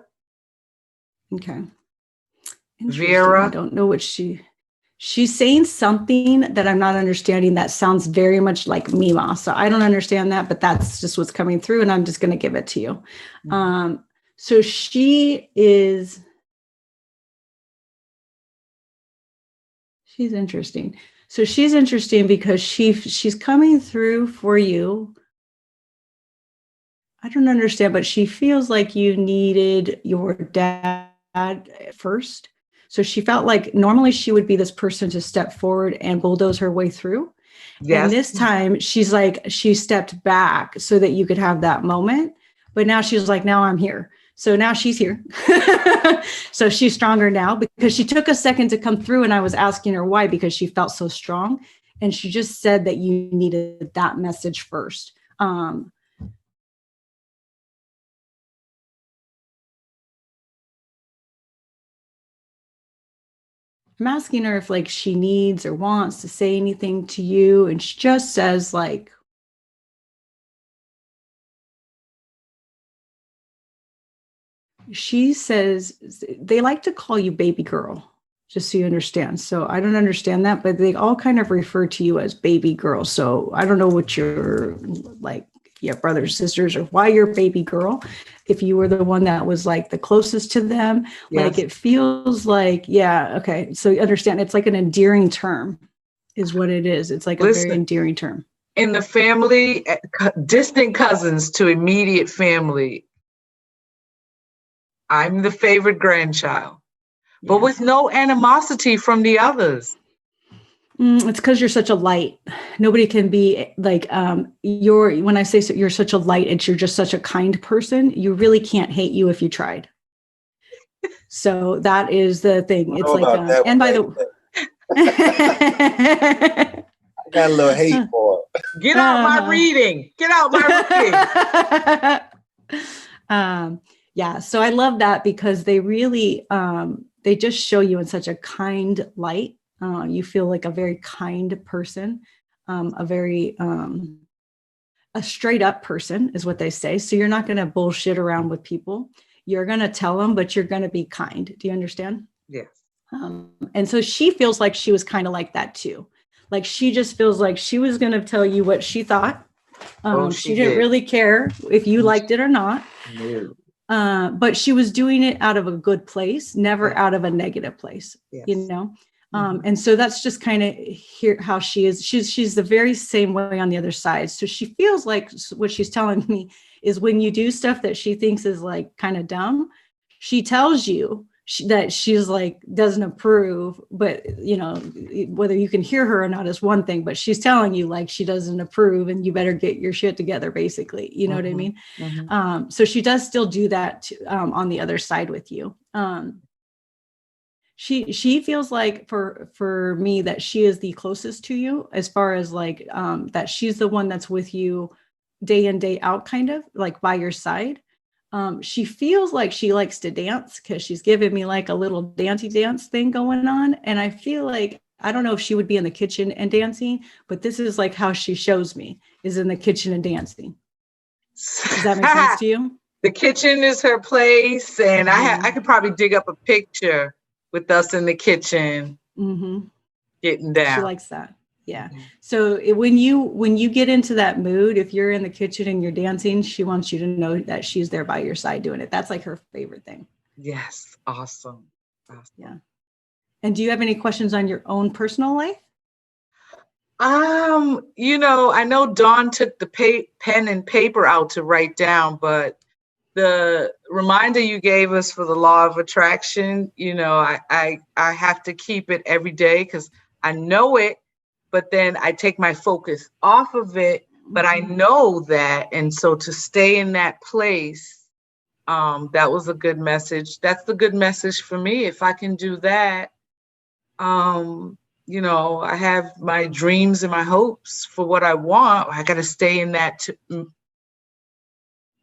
Speaker 10: Okay.
Speaker 13: Vera.
Speaker 10: I don't know what she's saying something that I'm not understanding that sounds very much like Mima. So I don't understand that, but that's just what's coming through and I'm just going to give it to you. So she's interesting. So she's interesting because she's coming through for you. I don't understand, but she feels like you needed your dad first. So she felt like normally she would be this person to step forward and bulldoze her way through. Yes. And this time she's like, she stepped back so that you could have that moment. But now she's like, now I'm here. So now she's here. So she's stronger now because she took a second to come through and I was asking her why, because she felt so strong. And she just said that you needed that message first. I'm asking her if like she needs or wants to say anything to you. And she just says like, she says they like to call you baby girl, just so you understand. So I don't understand that, but they all kind of refer to you as baby girl. So I don't know what you're like, you have brothers, sisters, or why you're baby girl. If you were the one that was like the closest to them, yes. Like it feels like, yeah, okay. So you understand, it's like an endearing term is what it is. It's like a very endearing term.
Speaker 13: In the family, distant cousins to immediate family, I'm the favorite grandchild, but with no animosity from the others.
Speaker 10: It's because you're such a light. Nobody can be like when I say so, you're such a light, you're just such a kind person. You really can't hate you if you tried. So that is the thing. It's like, and by the way,
Speaker 6: I got a little hate for it.
Speaker 13: Get out my reading. Get out my reading.
Speaker 10: Yeah. So I love that because they really, they just show you in such a kind light. You feel like a very kind person, a very, a straight up person is what they say. So you're not going to bullshit around with people. You're going to tell them, but you're going to be kind. Do you understand?
Speaker 13: Yes.
Speaker 10: And so she feels like she was kind of like that too. Like she just feels like she was going to tell you what she thought She didn't really care if you liked it or not.
Speaker 6: No.
Speaker 10: But she was doing it out of a good place, never out of a negative place, you know? And so that's just kind of how she is. She's the very same way on the other side. So she feels like what she's telling me is when you do stuff that she thinks is like kind of dumb, she tells you that she's like, doesn't approve, but you know, whether you can hear her or not is one thing, but she's telling you like she doesn't approve and you better get your shit together, basically. You know what I mean? So she does still do that on the other side with you. She feels like for me that she is the closest to you as far as like that she's the one that's with you day in, day out, kind of like by your side. She feels like she likes to dance because she's giving me like a little dancey dance thing going on. And I feel like, I don't know if she would be in the kitchen and dancing, but this is like how she shows me, is in the kitchen and dancing. Does that make sense to you?
Speaker 13: The kitchen is her place. And I could probably dig up a picture with us in the kitchen getting down.
Speaker 10: She likes that. Yeah. So when you get into that mood, if you're in the kitchen and you're dancing, she wants you to know that she's there by your side doing it. That's like her favorite thing.
Speaker 13: Yes. Awesome.
Speaker 10: Yeah. And do you have any questions on your own personal life?
Speaker 13: You know, I know Dawn took the pen and paper out to write down, but the reminder you gave us for the law of attraction, you know, I have to keep it every day because I know it. But then I take my focus off of it, but I know that. And so to stay in that place, that was a good message. That's the good message for me. If I can do that, you know, I have my dreams and my hopes for what I want. I got to stay in that.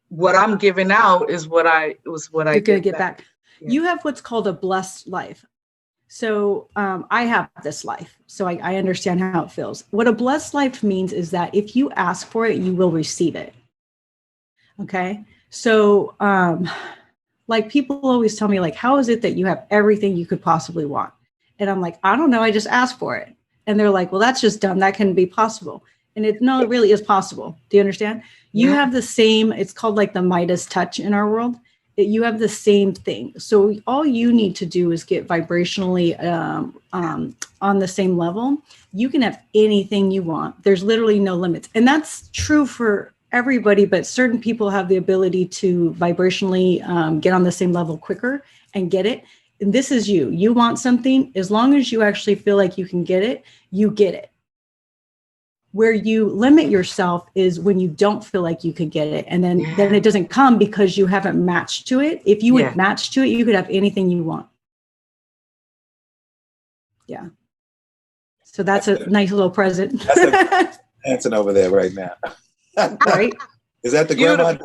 Speaker 13: What I'm giving out is what I get back.
Speaker 10: Yeah. You have what's called a blessed life. So I have this life, so I understand how it feels. What a blessed life means is that if you ask for it, you will receive it. Okay. So like people always tell me like, how is it that you have everything you could possibly want? And I'm like, I don't know. I just asked for it. And they're like, well, that's just dumb. That can be possible. And it really is possible. Do you understand? You have the same, it's called like the Midas touch in our world. You have the same thing. So all you need to do is get vibrationally on the same level. You can have anything you want. There's literally no limits. And that's true for everybody, but certain people have the ability to vibrationally get on the same level quicker and get it. And this is you. You want something, as long as you actually feel like you can get it, you get it. Where you limit yourself is when you don't feel like you could get it. And then it doesn't come because you haven't matched to it. If you would match to it, you could have anything you want. Yeah. So that's a nice little present.
Speaker 6: That's dancing over there right now.
Speaker 10: Right?
Speaker 6: Is that the grandma?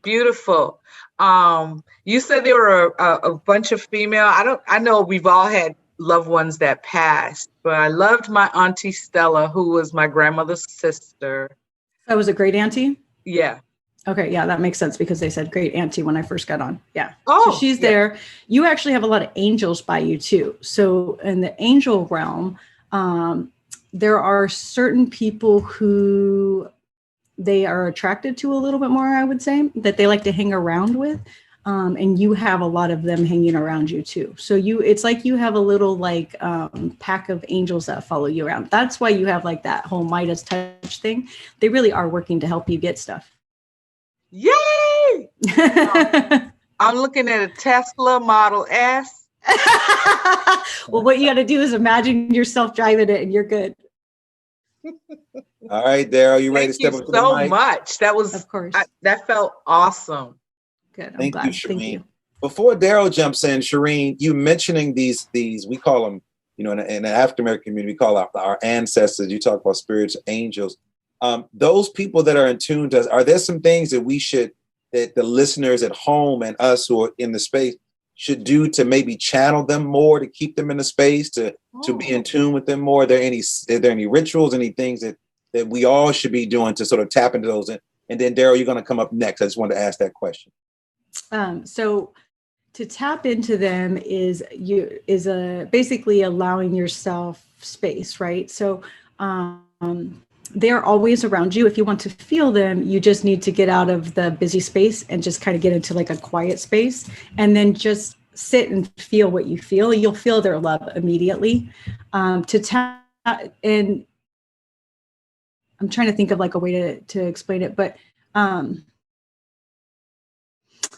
Speaker 13: Beautiful. You said there were a bunch of female. I know we've all had loved ones that passed, but I loved my auntie Stella, who was my grandmother's sister.
Speaker 10: That was a great auntie?
Speaker 13: Yeah.
Speaker 10: Okay, yeah, that makes sense because they said great auntie when I first got on. Yeah.
Speaker 13: Oh,
Speaker 10: so she's there. You actually have a lot of angels by you too. So in the angel realm, there are certain people who they are attracted to a little bit more, I would say, that they like to hang around with. And you have a lot of them hanging around you too. So it's like you have a little like pack of angels that follow you around. That's why you have like that whole Midas touch thing. They really are working to help you get stuff.
Speaker 13: Yay! I'm looking at a Tesla Model S.
Speaker 10: Well, what you got to do is imagine yourself driving it and you're good.
Speaker 6: All right, Daryl, you ready to step up to the mic?
Speaker 13: Thank you so much. That was,
Speaker 10: of course,
Speaker 13: that felt awesome.
Speaker 10: Good.
Speaker 6: Thank you, Shireen. Thank you. Before Daryl jumps in, Shireen, you mentioning these we call them, you know, in the African American community, we call our ancestors. You talk about spirits, angels. Those people that are in tune to us, are there some things that that the listeners at home and us who are in the space should do to maybe channel them more, to keep them in the space, to be in tune with them more? Are there any rituals, any things that we all should be doing to sort of tap into those? And then Daryl, you're going to come up next. I just wanted to ask that question.
Speaker 10: So to tap into them is basically allowing yourself space, right? So they're always around you. If you want to feel them, you just need to get out of the busy space and just kind of get into like a quiet space, and then just sit and feel what you feel. You'll feel their love immediately. And I'm trying to think of like a way to explain it, but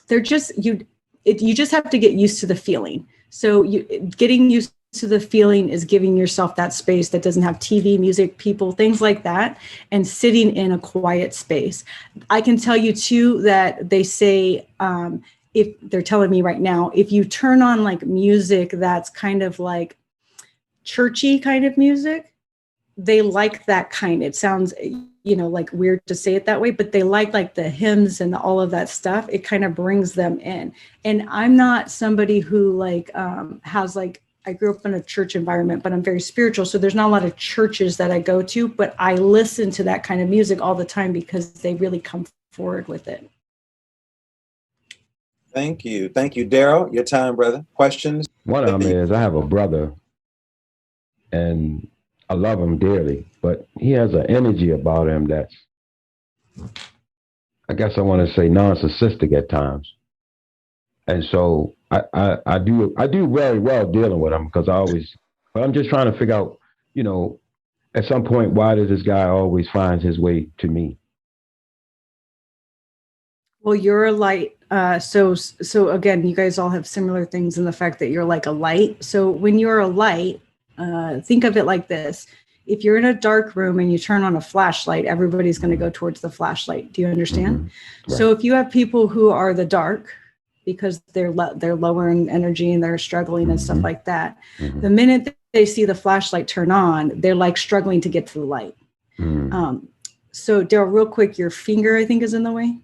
Speaker 10: they're just, you just have to get used to the feeling. So getting used to the feeling is giving yourself that space that doesn't have TV, music, people, things like that, and sitting in a quiet space. I can tell you too that they say, if they're telling me right now, if you turn on like music that's kind of like churchy kind of music, they like that kind. It sounds, like weird to say it that way, but they like the hymns and all of that stuff. It kind of brings them in. And I'm not somebody who has I grew up in a church environment, but I'm very spiritual. So there's not a lot of churches that I go to, but I listen to that kind of music all the time because they really come forward with it.
Speaker 6: Thank you. Thank you. Daryl, your time, brother. Questions?
Speaker 11: One of them is I have a brother and I love him dearly, but he has an energy about him that's, I guess I want to say narcissistic at times. And so I do very well dealing with him but I'm just trying to figure out, at some point, why does this guy always find his way to me?
Speaker 10: Well, you're a light. So again, you guys all have similar things in the fact that you're like a light. So when you're a light, think of it like this. If you're in a dark room and you turn on a flashlight, everybody's going to go towards the flashlight. Do you understand? Mm-hmm. Right. So if you have people who are the dark, because they're lower in energy and they're struggling and stuff like that, the minute they see the flashlight turn on, they're like struggling to get to the light. So Daryl, real quick, your finger, I think, is in the way.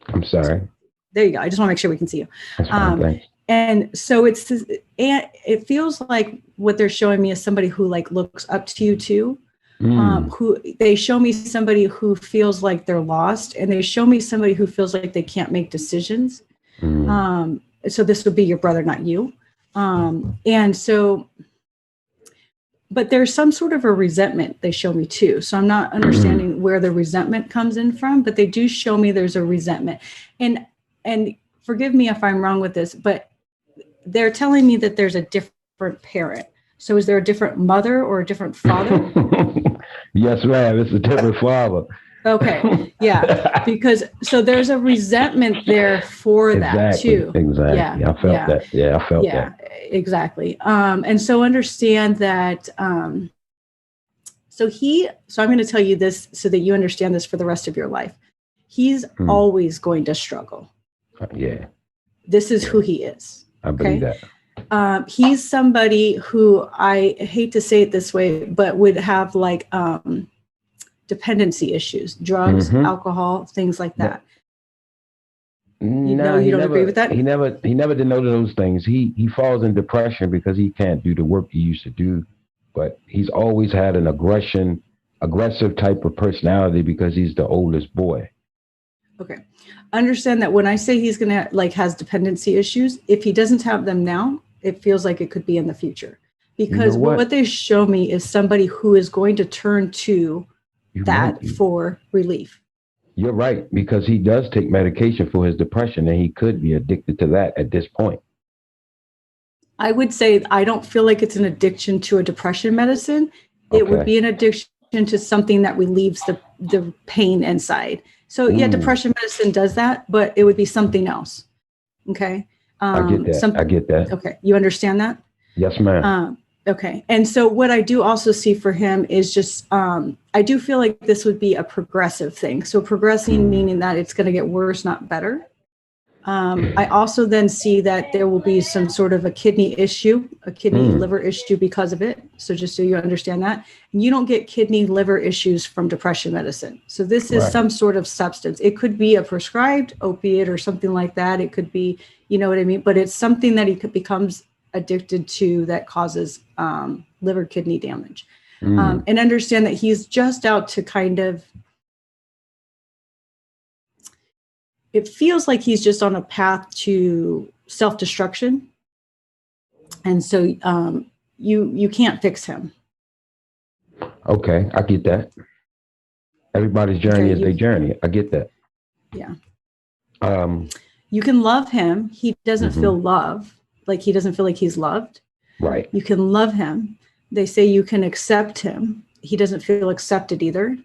Speaker 11: I'm sorry.
Speaker 10: There you go. I just want to make sure we can see you.
Speaker 11: That's fine, thanks.
Speaker 10: And so it feels like what they're showing me is somebody who like looks up to you too. Who they show me somebody who feels like they're lost, and they show me somebody who feels like they can't make decisions. So this would be your brother, not you. And so, but there's some sort of a resentment they show me too. So I'm not understanding where the resentment comes in from, but they do show me there's a resentment. And forgive me if I'm wrong with this, but they're telling me that there's a different parent. So is there a different mother or a different father?
Speaker 11: Yes, ma'am. It's a different father.
Speaker 10: Okay. Yeah. Because so there's a resentment there for that too.
Speaker 11: Exactly. Yeah. I felt that. Yeah. I felt that.
Speaker 10: Exactly. And so understand that. So I'm going to tell you this so that you understand this for the rest of your life. He's always going to struggle.
Speaker 11: Yeah.
Speaker 10: This is who he is.
Speaker 11: I believe that.
Speaker 10: He's somebody who, I hate to say it this way, but would have like dependency issues, drugs, alcohol, things like that. No, you don't agree with that?
Speaker 11: He never denoted those things. He falls in depression because he can't do the work he used to do, but he's always had an aggressive type of personality because he's the oldest boy.
Speaker 10: Okay. Understand that when I say he's going to has dependency issues, if he doesn't have them now, it feels like it could be in the future, because what they show me is somebody who is going to turn to for relief.
Speaker 11: You're right, because he does take medication for his depression and he could be addicted to that at this point.
Speaker 10: I would say I don't feel like it's an addiction to a depression medicine. It would be an addiction to something that relieves the pain inside. So depression medicine does that, but it would be something else. Okay.
Speaker 11: I get that. I get that.
Speaker 10: Okay. You understand that?
Speaker 11: Yes, ma'am.
Speaker 10: Okay. And so what I do also see for him is just, I do feel like this would be a progressive thing. So progressing, meaning that it's going to get worse, not better. I also then see that there will be some sort of a kidney issue, a kidney liver issue because of it. So just so you understand that. And you don't get kidney liver issues from depression medicine. So this is some sort of substance. It could be a prescribed opiate or something like that. It could be, you know what I mean? But it's something that he becomes addicted to that causes liver kidney damage. And understand that he's just out to kind of, it feels like he's just on a path to self-destruction. And so you can't fix him.
Speaker 11: Okay, I get that. Everybody's journey is their journey. I get that.
Speaker 10: Yeah. You can love him. He doesn't feel love. Like he doesn't feel like he's loved.
Speaker 11: Right.
Speaker 10: You can love him. They say you can accept him. He doesn't feel accepted either.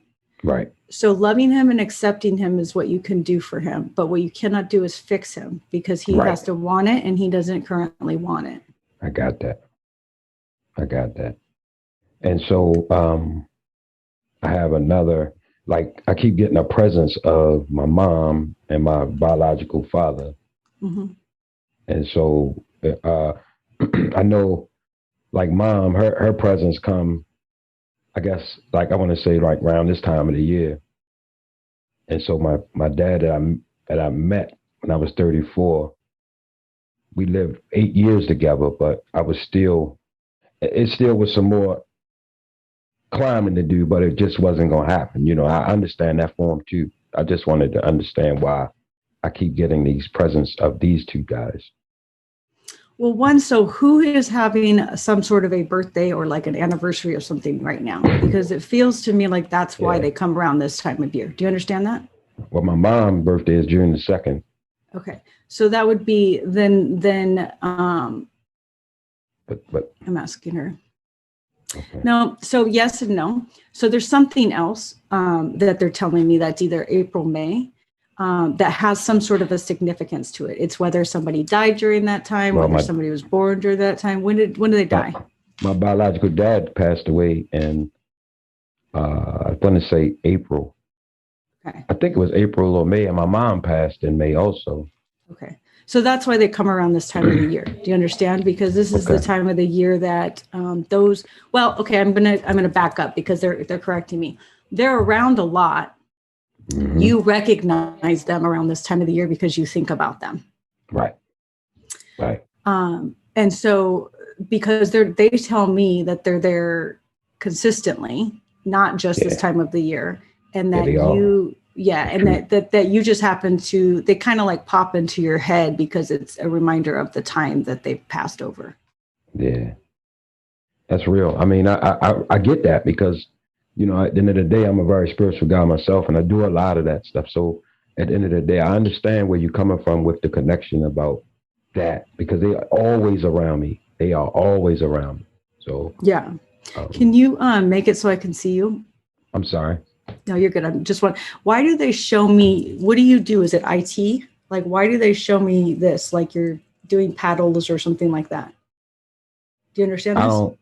Speaker 11: Right.
Speaker 10: So loving him and accepting him is what you can do for him. But what you cannot do is fix him because he has to want it and he doesn't currently want it.
Speaker 11: I got that. And so I have another, like I keep getting a presence of my mom and my biological father.
Speaker 10: Mm-hmm.
Speaker 11: And so I know like mom, her presence come, I guess, like I want to say like around this time of the year. And so my dad that I met when I was 34, we lived 8 years together, but it still was some more climbing to do, but it just wasn't going to happen. You know, I understand that for him too. I just wanted to understand why I keep getting these presence of these two guys.
Speaker 10: Well, so who is having some sort of a birthday or like an anniversary or something right now? Because it feels to me like that's why they come around this time of year. Do you understand that?
Speaker 11: Well, my mom's birthday is June the 2nd.
Speaker 10: Okay. So that would be then
Speaker 11: but
Speaker 10: I'm asking her.
Speaker 11: Okay.
Speaker 10: No. So yes and no. So there's something else that they're telling me that's either April, May. That has some sort of a significance to it. It's whether somebody died during that time, whether somebody was born during that time. When did they die?
Speaker 11: My biological dad passed away in, I want to say April.
Speaker 10: Okay.
Speaker 11: I think it was April or May, and my mom passed in May also.
Speaker 10: Okay. So that's why they come around this time of the year. Do you understand? Because this is the time of the year that I'm gonna back up because they're correcting me. They're around a lot.
Speaker 11: Mm-hmm.
Speaker 10: You recognize them around this time of the year because you think about them.
Speaker 11: Right.
Speaker 10: And so because they tell me that they're there consistently, not just this time of the year, and that that you just happen to, they kind of like pop into your head because it's a reminder of the time that they passed over.
Speaker 11: Yeah, that's real. I mean, I get that because, you know, at the end of the day, I'm a very spiritual guy myself, and I do a lot of that stuff. So at the end of the day, I understand where you're coming from with the connection about that because they are always around me. They are always around me. So
Speaker 10: yeah. Can you make it so I can see you?
Speaker 11: I'm sorry.
Speaker 10: No, you're good. I'm just wondering, why do they show me, what do you do? Is it IT? Like, why do they show me this? Like you're doing paddles or something like that? Do you understand this?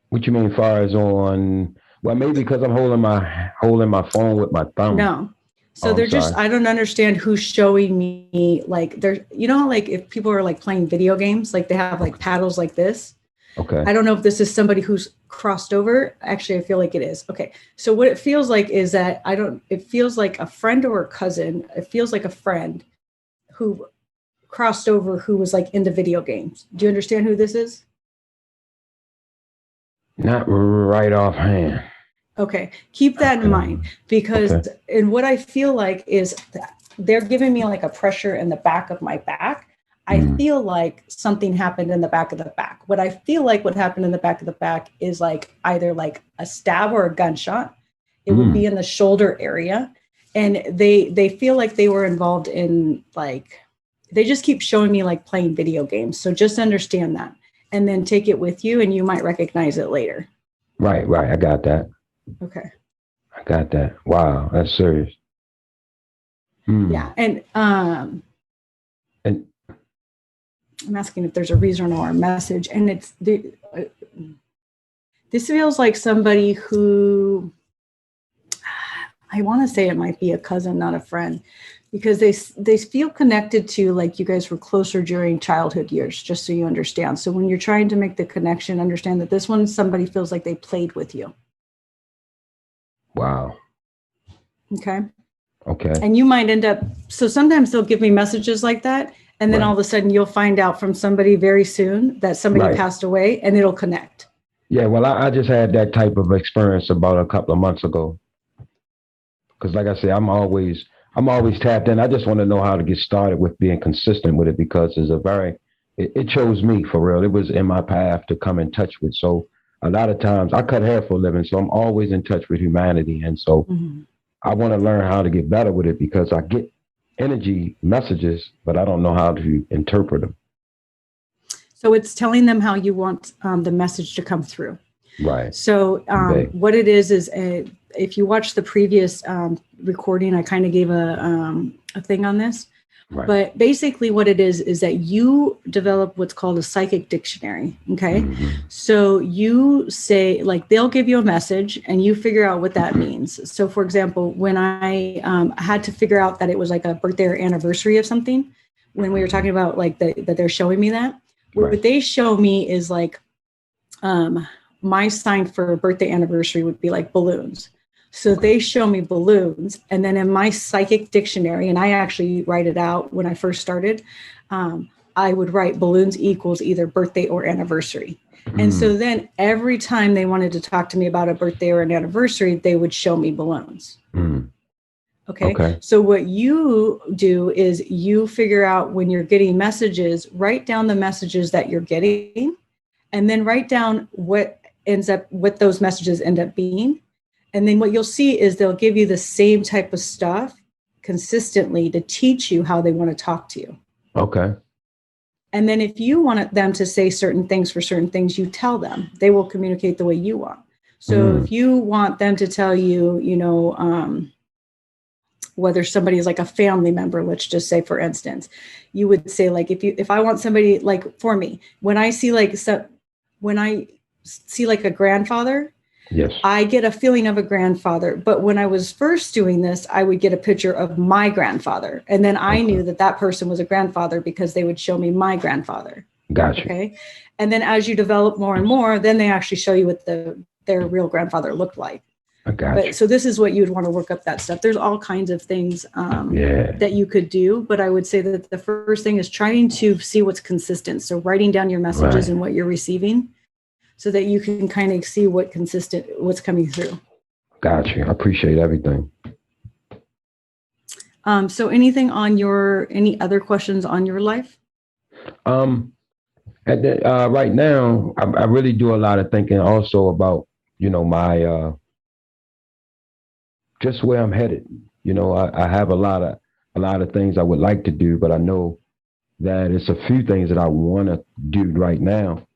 Speaker 11: What you mean far as on... Well, maybe because I'm holding my phone with my thumb.
Speaker 10: No. So they're just, I don't understand who's showing me, like they're, you know, like if people are like playing video games, like they have like paddles like this.
Speaker 11: Okay.
Speaker 10: I don't know if this is somebody who's crossed over. Actually, I feel like it is. Okay. So what it feels like is that it feels like a friend or a cousin. It feels like a friend who crossed over who was like into video games. Do you understand who this is?
Speaker 11: Not right offhand.
Speaker 10: Okay, keep that in mind because, and what I feel like is that they're giving me like a pressure in the back of my back. I feel like something happened in the back of the back. What I feel like what happened in the back of the back is like either like a stab or a gunshot. It would be in the shoulder area. And they feel like they were involved in like, they just keep showing me like playing video games. So just understand that and then take it with you and you might recognize it later.
Speaker 11: Right. I got that.
Speaker 10: Okay.
Speaker 11: I got that. Wow, that's serious.
Speaker 10: Yeah, and I'm asking if there's a reason or a message, and it's this feels like somebody who I want to say it might be a cousin, not a friend, because they feel connected to like you guys were closer during childhood years. Just so you understand. So when you're trying to make the connection, understand that this one somebody feels like they played with you.
Speaker 11: Wow.
Speaker 10: Okay.
Speaker 11: Okay.
Speaker 10: And you might end up, so sometimes they'll give me messages like that. And then all of a sudden you'll find out from somebody very soon that somebody passed away and it'll connect.
Speaker 11: Yeah. Well, I just had that type of experience about a couple of months ago. Because like I say, I'm always tapped in. I just want to know how to get started with being consistent with it because it chose me for real. It was in my path to come in touch with. So a lot of times I cut hair for a living, so I'm always in touch with humanity. And so I want to learn how to get better with it because I get energy messages, but I don't know how to interpret them.
Speaker 10: So it's telling them how you want the message to come through.
Speaker 11: Right.
Speaker 10: So what it is if you watch the previous recording, I kind of gave a thing on this. Right. But basically what it is that you develop what's called a psychic dictionary. Okay. Mm-hmm. So you say, like, they'll give you a message and you figure out what that means. So for example, when I had to figure out that it was like a birthday or anniversary of something, when we were talking about like that they're showing me that, what they show me is like, my sign for a birthday anniversary would be like balloons. So they show me balloons. And then in my psychic dictionary, and I actually write it out when I first started, I would write balloons equals either birthday or anniversary. And so then every time they wanted to talk to me about a birthday or an anniversary, they would show me balloons. Okay. So what you do is you figure out when you're getting messages, write down the messages that you're getting, and then write down what those messages end up being. And then what you'll see is they'll give you the same type of stuff consistently to teach you how they want to talk to you. Okay. And then if you want them to say certain things for certain things, you tell them. They will communicate the way you want. So if you want them to tell you, whether somebody is like a family member, let's just say, for instance, you would say, like, if I want somebody, like, for me, when I see like a grandfather, yes, I get a feeling of a grandfather. But when I was first doing this, I would get a picture of my grandfather. And then I knew that person was a grandfather because they would show me my grandfather. Gotcha. Okay. And then as you develop more and more, then they actually show you what their real grandfather looked like. But so this is what you'd want to work up that stuff. There's all kinds of things that you could do. But I would say that the first thing is trying to see what's consistent. So writing down your messages and what you're receiving, so that you can kind of see what's coming through.
Speaker 11: Gotcha. I appreciate everything.
Speaker 10: So anything on any other questions on your life?
Speaker 11: Right now, I really do a lot of thinking also about, my, just where I'm headed. I have a lot of things I would like to do, but I know that it's a few things that I want to do right now.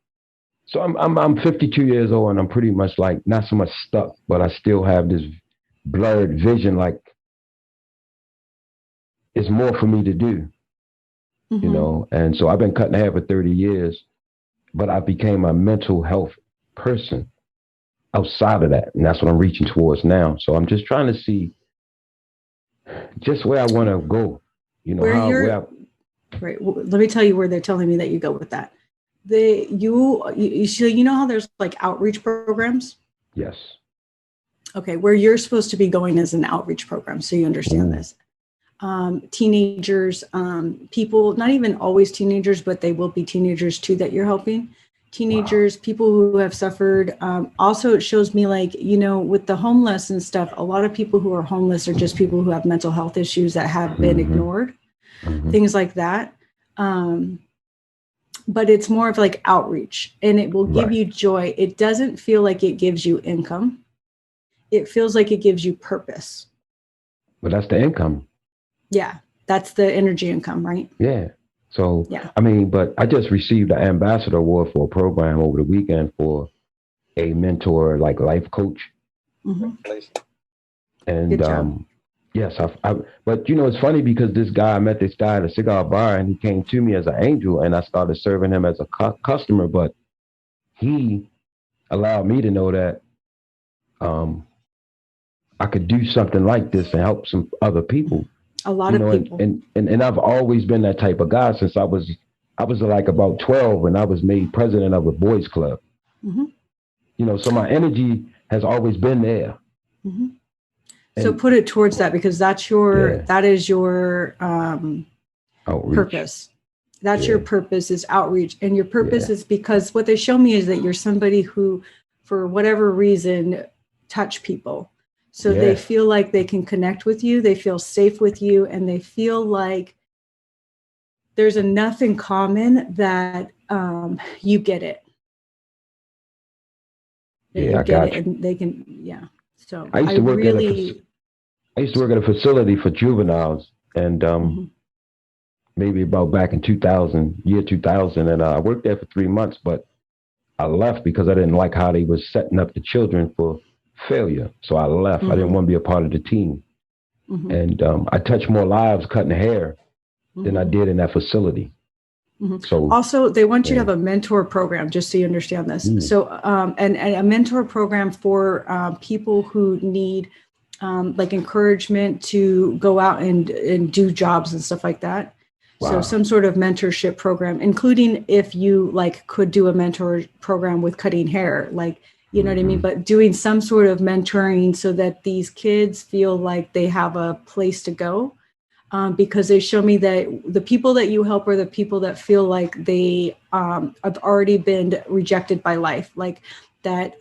Speaker 11: So I'm 52 years old and I'm pretty much like not so much stuck, but I still have this blurred vision. Like it's more for me to do, And so I've been cutting hair for 30 years, but I became a mental health person outside of that, and that's what I'm reaching towards now. So I'm just trying to see just where I want to go.
Speaker 10: Right. Well, let me tell you where they're telling me that you go with that. You know how there's like outreach programs?
Speaker 11: Yes.
Speaker 10: Okay, where you're supposed to be going is an outreach program, so you understand this. Teenagers, people, not even always teenagers, but they will be teenagers too that you're helping. Teenagers, people who have suffered. Also, it shows me like, with the homeless and stuff, a lot of people who are homeless are just people who have mental health issues that have been ignored, things like that. But it's more of like outreach, and it will give you joy. It doesn't feel like it gives you income. It feels like it gives you purpose.
Speaker 11: But that's the income.
Speaker 10: Yeah. That's the energy income, right?
Speaker 11: Yeah. So, yeah. But I just received an ambassador award for a program over the weekend for a mentor, like life coach. And, good job. Yes, but it's funny because I met this guy at a cigar bar and he came to me as an angel and I started serving him as a customer, but he allowed me to know that I could do something like this and help some other people.
Speaker 10: A lot of people.
Speaker 11: And I've always been that type of guy since I was like about 12 when I was made president of a boys club. So my energy has always been there.
Speaker 10: So put it towards that, because that is your purpose. That's your purpose, is outreach. And your purpose is because what they show me is that you're somebody who, for whatever reason, touch people. So they feel like they can connect with you. They feel safe with you. And they feel like there's enough in common that you get it.
Speaker 11: I got you.
Speaker 10: And they can, So
Speaker 11: I used to work I used to work at a facility for juveniles, and maybe about back in 2000, and I worked there for 3 months, but I left because I didn't like how they was setting up the children for failure. So I left. I didn't want to be a part of the team. And I touched more lives cutting hair than I did in that facility. So
Speaker 10: also, they want you to have a mentor program, just so you understand this. So, and a mentor program for people who need like encouragement to go out and do jobs and stuff like that. Wow. So some sort of mentorship program, including if you like could do a mentor program with cutting hair, like, you know what I mean? But doing some sort of mentoring so that these kids feel like they have a place to go. Because they show me that the people that you help are the people that feel like they have already been rejected by life, like that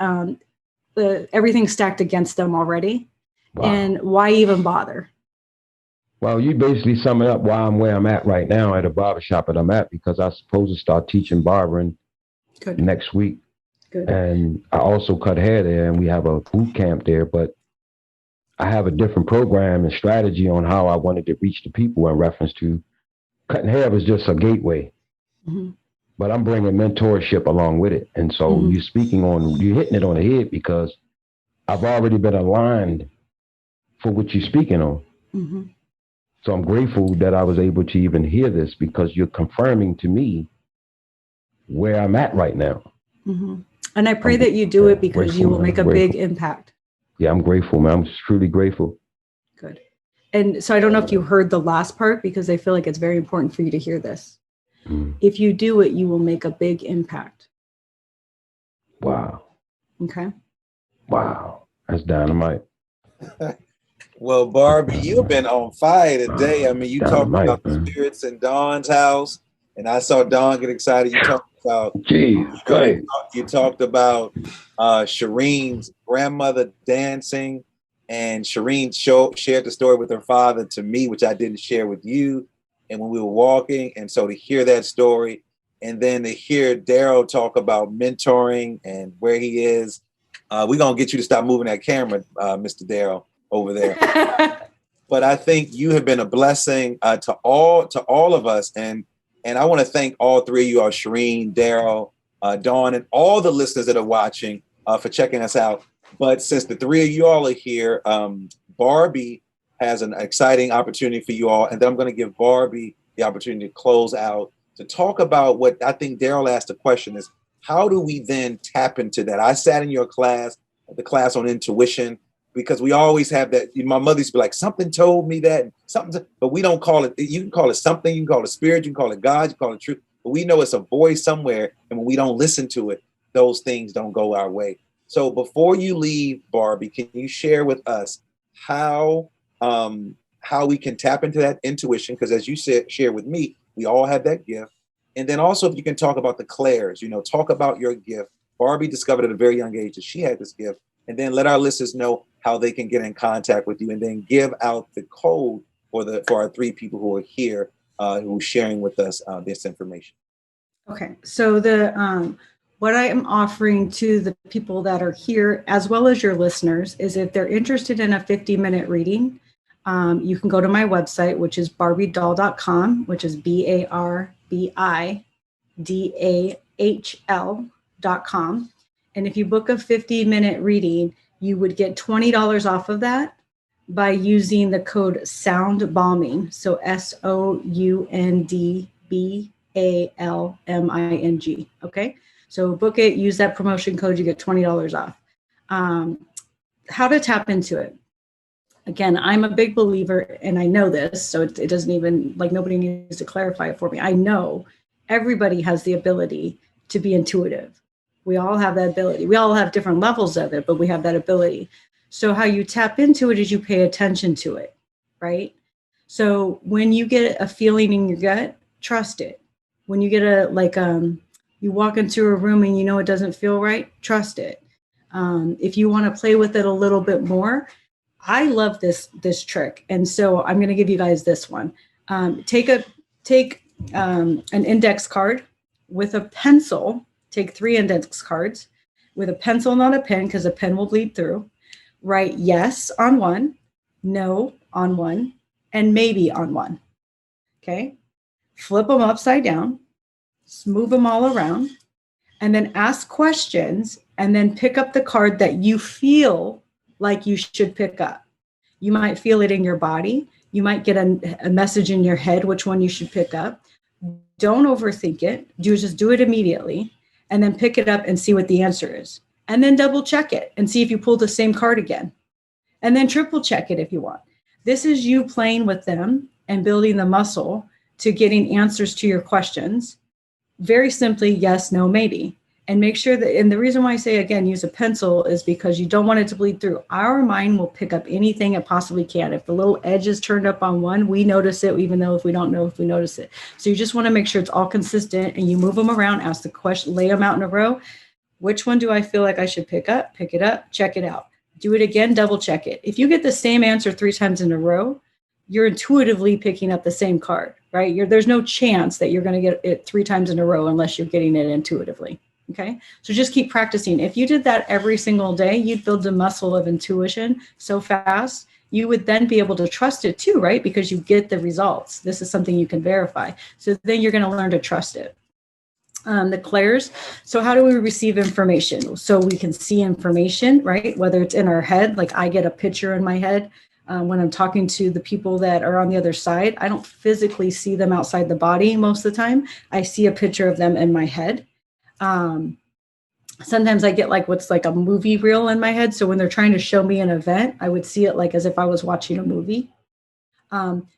Speaker 10: everything's stacked against them already. Wow. And why even bother?
Speaker 11: Well, you basically sum it up why I'm where I'm at right now at a barbershop that I'm at, because I'm supposed to start teaching barbering next week. Good. And I also cut hair there, and we have a boot camp there, but I have a different program and strategy on how I wanted to reach the people in reference to cutting hair was just a gateway. But I'm bringing mentorship along with it. And so you're hitting it on the head, because I've already been aligned for what you're speaking on. So I'm grateful that I was able to even hear this, because you're confirming to me where I'm at right now.
Speaker 10: And I pray that you do it because you will make a big impact.
Speaker 11: Yeah, I'm grateful, man. I'm truly grateful.
Speaker 10: Good. And so I don't know if you heard the last part, because I feel like it's very important for you to hear this. If you do it, you will make a big impact.
Speaker 11: Wow.
Speaker 10: Okay.
Speaker 11: Wow. That's dynamite.
Speaker 6: Well, Barbi, you've been on fire today. I mean, you talked about the spirits in Dawn's house, and I saw Dawn get excited. You talked about you talked about Shireen's grandmother dancing, and Shireen shared the story with her father to me, which I didn't share with you. And when we were walking, and so to hear that story, and then to hear Daryl talk about mentoring and where he is, we're gonna get you to stop moving that camera, Mr. Daryl, over there. But I think you have been a blessing to all of us, and I want to thank all three of you, Shireen, Daryl, Dawn, and all the listeners that are watching for checking us out. But since the three of you all are here, Barbi has an exciting opportunity for you all, and then I'm going to give Barbi the opportunity to close out to talk about what I think Daryl asked the question is, how do we then tap into that? I sat in your class, the class on intuition, because we always have that. My mother used to be like, something told me that, but we don't call it. You can call it something, you can call it spirit, you can call it God, you can call it truth, but we know it's a voice somewhere, and when we don't listen to it, those things don't go our way. So before you leave, Barbi, can you share with us how we can tap into that intuition? Because as you said, share with me, we all have that gift. And then also, if you can talk about the clairs, talk about your gift. Barbi discovered at a very young age that she had this gift. And then let our listeners know how they can get in contact with you, and then give out the code for our three people who are here, who are sharing with us this information.
Speaker 10: Okay. So what I am offering to the people that are here, as well as your listeners, is if they're interested in a 50-minute reading, you can go to my website, which is barbidahl.com, which is BARBIDAHL.com. And if you book a 50-minute reading, you would get $20 off of that by using the code SoundBalming. So SoundBalming. Okay. So book it, use that promotion code, you get $20 off. How to tap into it. Again, I'm a big believer, and I know this, so it doesn't even, like, nobody needs to clarify it for me. I know everybody has the ability to be intuitive. We all have that ability. We all have different levels of it, but we have that ability. So how you tap into it is you pay attention to it, right? So when you get a feeling in your gut, trust it. When you get you walk into a room and it doesn't feel right, trust it. If you want to play with it a little bit more, I love this trick. And so I'm going to give you guys this one. Take an index card with a pencil. Take 3 index cards with a pencil, not a pen, because a pen will bleed through. Write yes on one, no on one, and maybe on one. Okay. Flip them upside down, move them all around, and then ask questions, and then pick up the card that you feel like you should pick up. You might feel it in your body. You might get a message in your head, which one you should pick up. Don't overthink it. Just do it immediately, and then pick it up and see what the answer is. And then double check it and see if you pull the same card again. And then triple check it if you want. This is you playing with them and building the muscle to getting answers to your questions. Very simply, yes, no, maybe. And make sure that, and the reason why I say, again, use a pencil is because you don't want it to bleed through. Our mind will pick up anything it possibly can. If the little edge is turned up on one, we notice it, even though if we don't know if we notice it. So you just want to make sure it's all consistent, and you move them around, ask the question, lay them out in a row. Which one do I feel like I should pick up? Pick it up, check it out. Do it again, double check it. If you get the same answer 3 times in a row, you're intuitively picking up the same card, right? There's no chance that you're going to get it 3 times in a row unless you're getting it intuitively. Okay. So just keep practicing. If you did that every single day, you'd build a muscle of intuition so fast. You would then be able to trust it too, right? Because you get the results. This is something you can verify. So then you're going to learn to trust it. The clairs. So how do we receive information? So we can see information, right? Whether it's in our head, like I get a picture in my head when I'm talking to the people that are on the other side. I don't physically see them outside the body most of the time. I see a picture of them in my head. Sometimes I get like what's like a movie reel in my head. So when they're trying to show me an event, I would see it like as if I was watching a movie.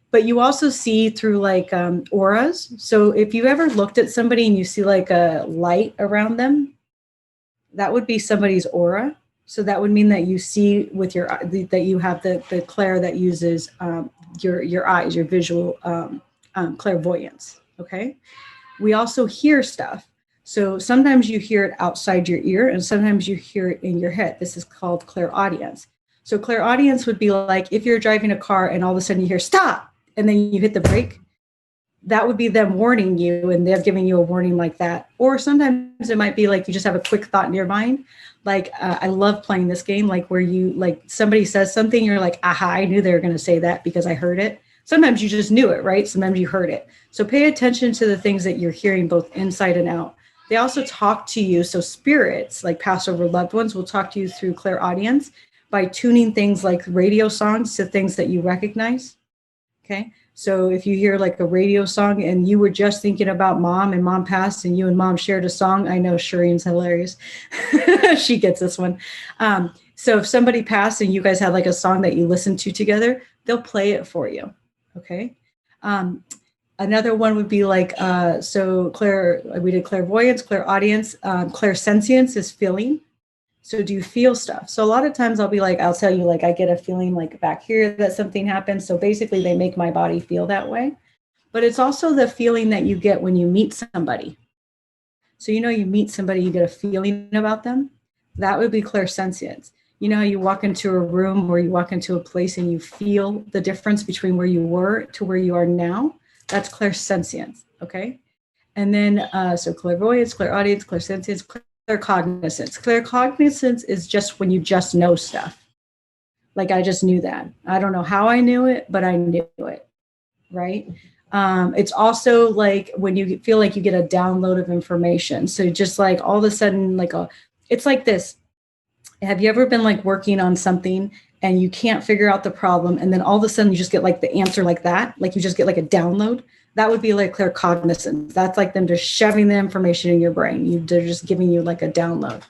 Speaker 10: But you also see through like auras. So if you ever looked at somebody and you see like a light around them, that would be somebody's aura. So that would mean that you see with your that you have the clair that uses your eyes, your visual clairvoyance. Okay. We also hear stuff. So sometimes you hear it outside your ear, and sometimes you hear it in your head. This is called clairaudience. So clairaudience would be like if you're driving a car and all of a sudden you hear stop, and then you hit the brake. That would be them warning you, and they're giving you a warning like that. Or sometimes it might be like you just have a quick thought in your mind. Like I love playing this game, like where you like somebody says something, you're like, aha, I knew they were going to say that because I heard it. Sometimes you just knew it, right? Sometimes you heard it. So pay attention to the things that you're hearing both inside and out. They also talk to you. So spirits, like Passover loved ones, will talk to you through clairaudience by tuning things like radio songs to things that you recognize. Okay. So if you hear like a radio song and you were just thinking about mom and mom passed and you and mom shared a song, I know Shireen's hilarious. She gets this one. So if somebody passed and you guys had like a song that you listened to together, they'll play it for you. Okay. Another one would be like, we did clairvoyance, clairaudience, clairsentience is feeling. So do you feel stuff? So a lot of times I'll tell you, like, I get a feeling like back here that something happened. So basically they make my body feel that way. But it's also the feeling that you get when you meet somebody. So, you meet somebody, you get a feeling about them. That would be clairsentience. You know, you walk into a room or you walk into a place and you feel the difference between where you were to where you are now. That's clairsentience, okay? And then, so clairvoyance, clairaudience, clairsentience, claircognizance. Claircognizance is just when you just know stuff. Like, I just knew that. I don't know how I knew it, but I knew it, right? It's also like when you feel like you get a download of information. So just like all of a sudden, it's like this. Have you ever been like working on something and you can't figure out the problem, and then all of a sudden you just get like the answer like that, like you just get like a download? That would be like claircognizance. That's like them just shoving the information in your brain. They're just giving you like a download.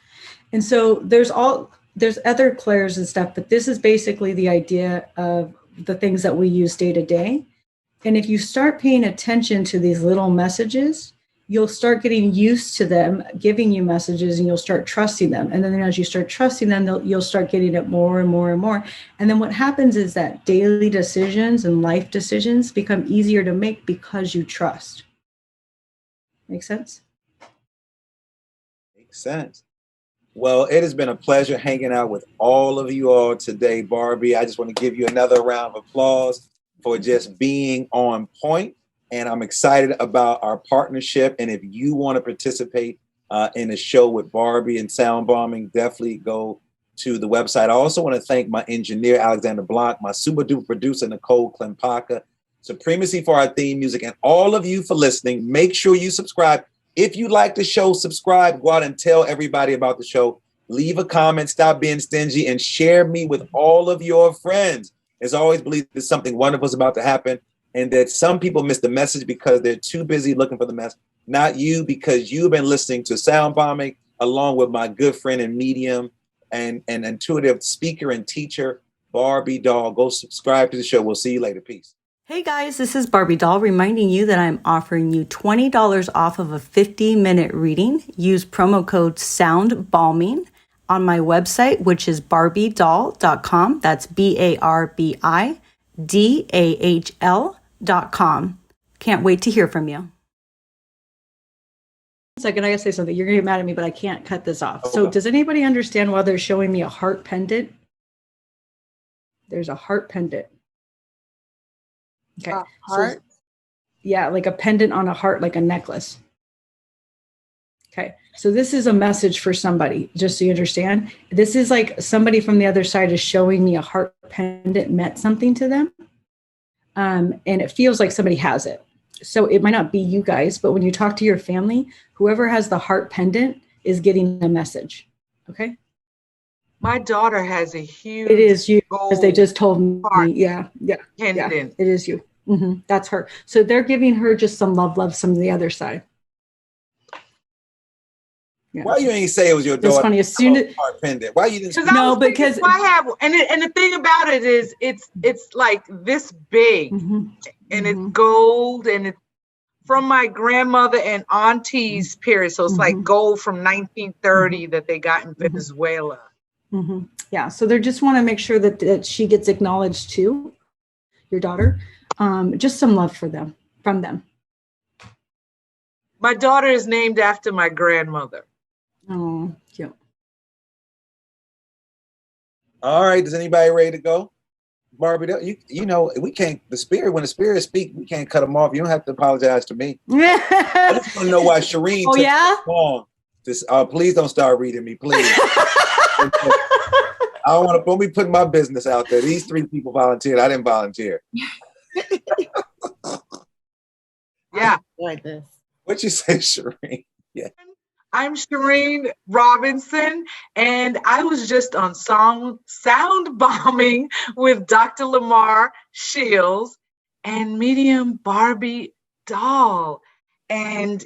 Speaker 10: And so there's other clairs and stuff, but this is basically the idea of the things that we use day to day. And if you start paying attention to these little messages, you'll start getting used to them giving you messages, and you'll start trusting them. And then as you start trusting them, you'll start getting it more and more and more. And then what happens is that daily decisions and life decisions become easier to make because you trust. Make sense?
Speaker 6: Makes sense. Well, it has been a pleasure hanging out with all of you all today, Barbi. I just want to give you another round of applause for just being on point. And I'm excited about our partnership. And if you want to participate in a show with Barbi and SoundBalming, definitely go to the website. I also want to thank my engineer, Alexander Blanc, my super duper producer, Nicole Klempaka, Supremacy for our theme music, and all of you for listening. Make sure you subscribe. If you like the show, subscribe. Go out and tell everybody about the show. Leave a comment, stop being stingy, and share me with all of your friends. As always, believe there's something wonderful is about to happen, and that some people miss the message because they're too busy looking for the message. Not you, because you've been listening to SoundBalming along with my good friend and medium and intuitive speaker and teacher, Barbi Dahl. Go subscribe to the show. We'll see you later. Peace.
Speaker 10: Hey guys, this is Barbi Dahl reminding you that I'm offering you $20 off of a 50-minute reading. Use promo code SoundBalming on my website, which is barbidahl.com. That's BARBIDAHL.com. Can't wait to hear from you. Second, I gotta say something. You're gonna get mad at me, but I can't cut this off. Okay. So does anybody understand why they're showing me a heart pendant? There's a heart pendant. Okay.
Speaker 12: A heart?
Speaker 10: So, yeah, like a pendant on a heart, like a necklace. Okay. So this is a message for somebody, just so you understand. This is like somebody from the other side is showing me a heart pendant meant something to them. And it feels like somebody has it. So it might not be you guys, but when you talk to your family, whoever has the heart pendant is getting a message. Okay.
Speaker 13: My daughter has a huge.
Speaker 10: It is you, as they just told me. Yeah.
Speaker 13: Pendant.
Speaker 10: It is you. Mm-hmm. That's her. So they're giving her just some love from the other side.
Speaker 6: Yeah. Why you ain't say it was your daughter?
Speaker 10: It's funny. As soon as
Speaker 6: heart pendant. Why you didn't?
Speaker 10: No, because
Speaker 13: I have, and the thing about it is, it's like this big, and it's gold, and it's from my grandmother and auntie's period. So it's like gold from 1930 that they got in Venezuela.
Speaker 10: Mm-hmm. Yeah. So they just want to make sure that she gets acknowledged too, your daughter. Just some love from them.
Speaker 13: My daughter is named after my grandmother.
Speaker 10: Oh, cute.
Speaker 6: All right. Is anybody ready to go? Barbi, you know, we can't, when the spirit speak, we can't cut them off. You don't have to apologize to me. I just want to know why Shireen took so long. Please don't start reading me, please. I don't be putting my business out there. These 3 people volunteered. I didn't volunteer.
Speaker 13: Yeah.
Speaker 12: Like this.
Speaker 6: What you say, Shireen? Yeah.
Speaker 13: I'm Shireen Robinson, and I was just on SoundBalming with Dr. LaMarr Shields and medium Barbi Dahl. And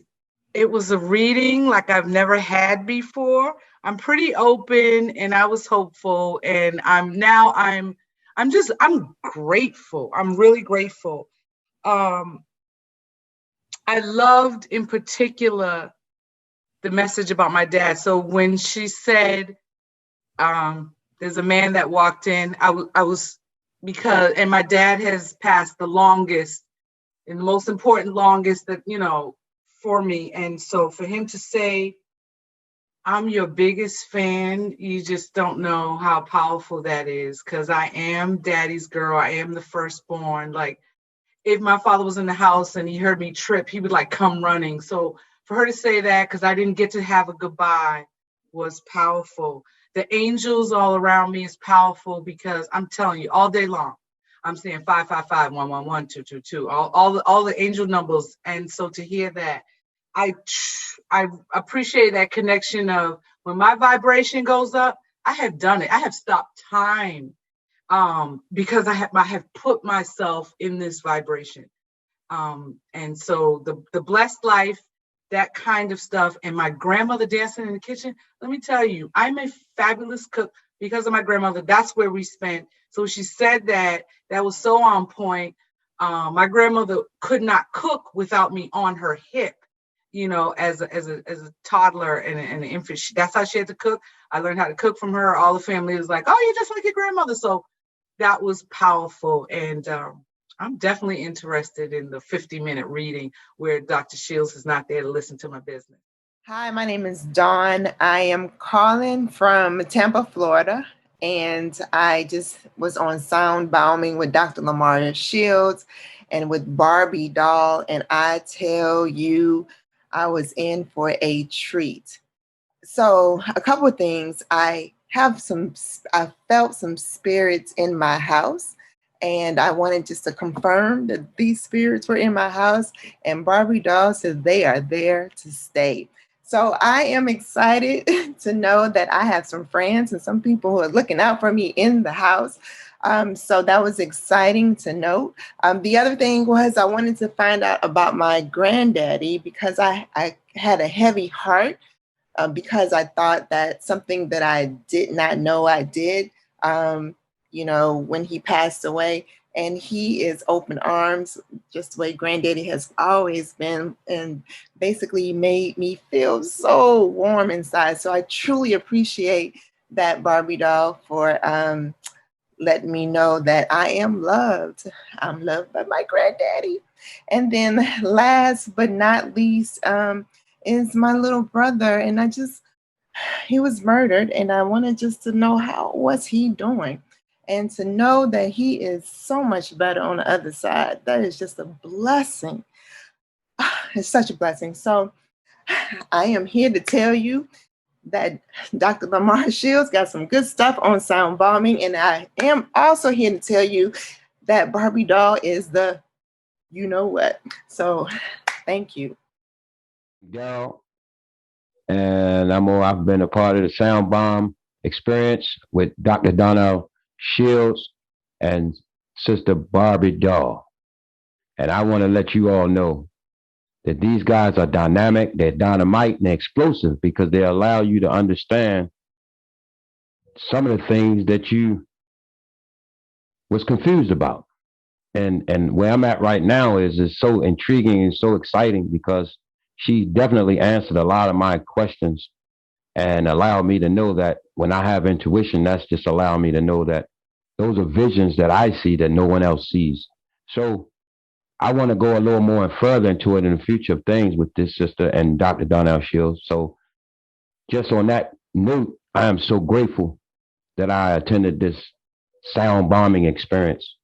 Speaker 13: it was a reading like I've never had before. I'm pretty open, and I was hopeful, and I'm grateful. I'm really grateful. I loved in particular the message about my dad. So when she said, there's a man that walked in, I was, and my dad has passed the longest and the most important longest that, for me. And so for him to say, I'm your biggest fan, you just don't know how powerful that is, because I am daddy's girl. I am the firstborn. Like, if my father was in the house and he heard me trip, he would come running. So for her to say that, because I didn't get to have a goodbye, was powerful. The angels all around me is powerful, because I'm telling you, all day long, I'm saying 555, 111, 222, all the angel numbers. And so to hear that, I appreciate that connection of when my vibration goes up, I have done it. I have stopped time because I have put myself in this vibration. And so the blessed life, that kind of stuff, and my grandmother dancing in the kitchen, let me tell you, I'm a fabulous cook because of my grandmother. That's where we spent. So she said that was so on point. My grandmother could not cook without me on her hip, as a toddler and an infant. That's how she had to cook. I learned how to cook from her. All the family was like, oh, you're just like your grandmother. So that was powerful. And I'm definitely interested in the 50-minute reading where Dr. Shields is not there to listen to my business.
Speaker 12: Hi, my name is Dawn. I am calling from Tampa, Florida, and I just was on SoundBalming with Dr. LaMarr Shields and with Barbi Dahl, and I tell you, I was in for a treat. So a couple of things. I I felt some spirits in my house, and I wanted just to confirm that these spirits were in my house. And Barbi Dahl says they are there to stay. So I am excited to know that I have some friends and some people who are looking out for me in the house. So that was exciting to note. The other thing was I wanted to find out about my granddaddy because I had a heavy heart because I thought that something that I did not know I did, when he passed away. And he is open arms, just the way Granddaddy has always been, and basically made me feel so warm inside. So I truly appreciate that, Barbi Dahl, for letting me know that I am loved. I'm loved by my granddaddy. And then last but not least is my little brother. And he was murdered, and I wanted just to know how was he doing. And to know that he is so much better on the other side, that is just a blessing. It's such a blessing. So I am here to tell you that Dr. LaMarr Shields got some good stuff on SoundBalming. And I am also here to tell you that Barbi Dahl is the you know what. So thank you.
Speaker 11: Dahl. And I've been a part of the SoundBalm experience with Dr. Darnell Shields and Sister Barbi Dahl. And I want to let you all know that these guys are dynamic, they're dynamite, and they're explosive because they allow you to understand some of the things that you was confused about. And where I'm at right now is so intriguing and so exciting because she definitely answered a lot of my questions and allowed me to know that when I have intuition, that's just allowing me to know that those are visions that I see that no one else sees. So I want to go a little more and further into it in the future of things with this sister and Dr. Darnell Shields. So just on that note, I am so grateful that I attended this SoundBalming experience.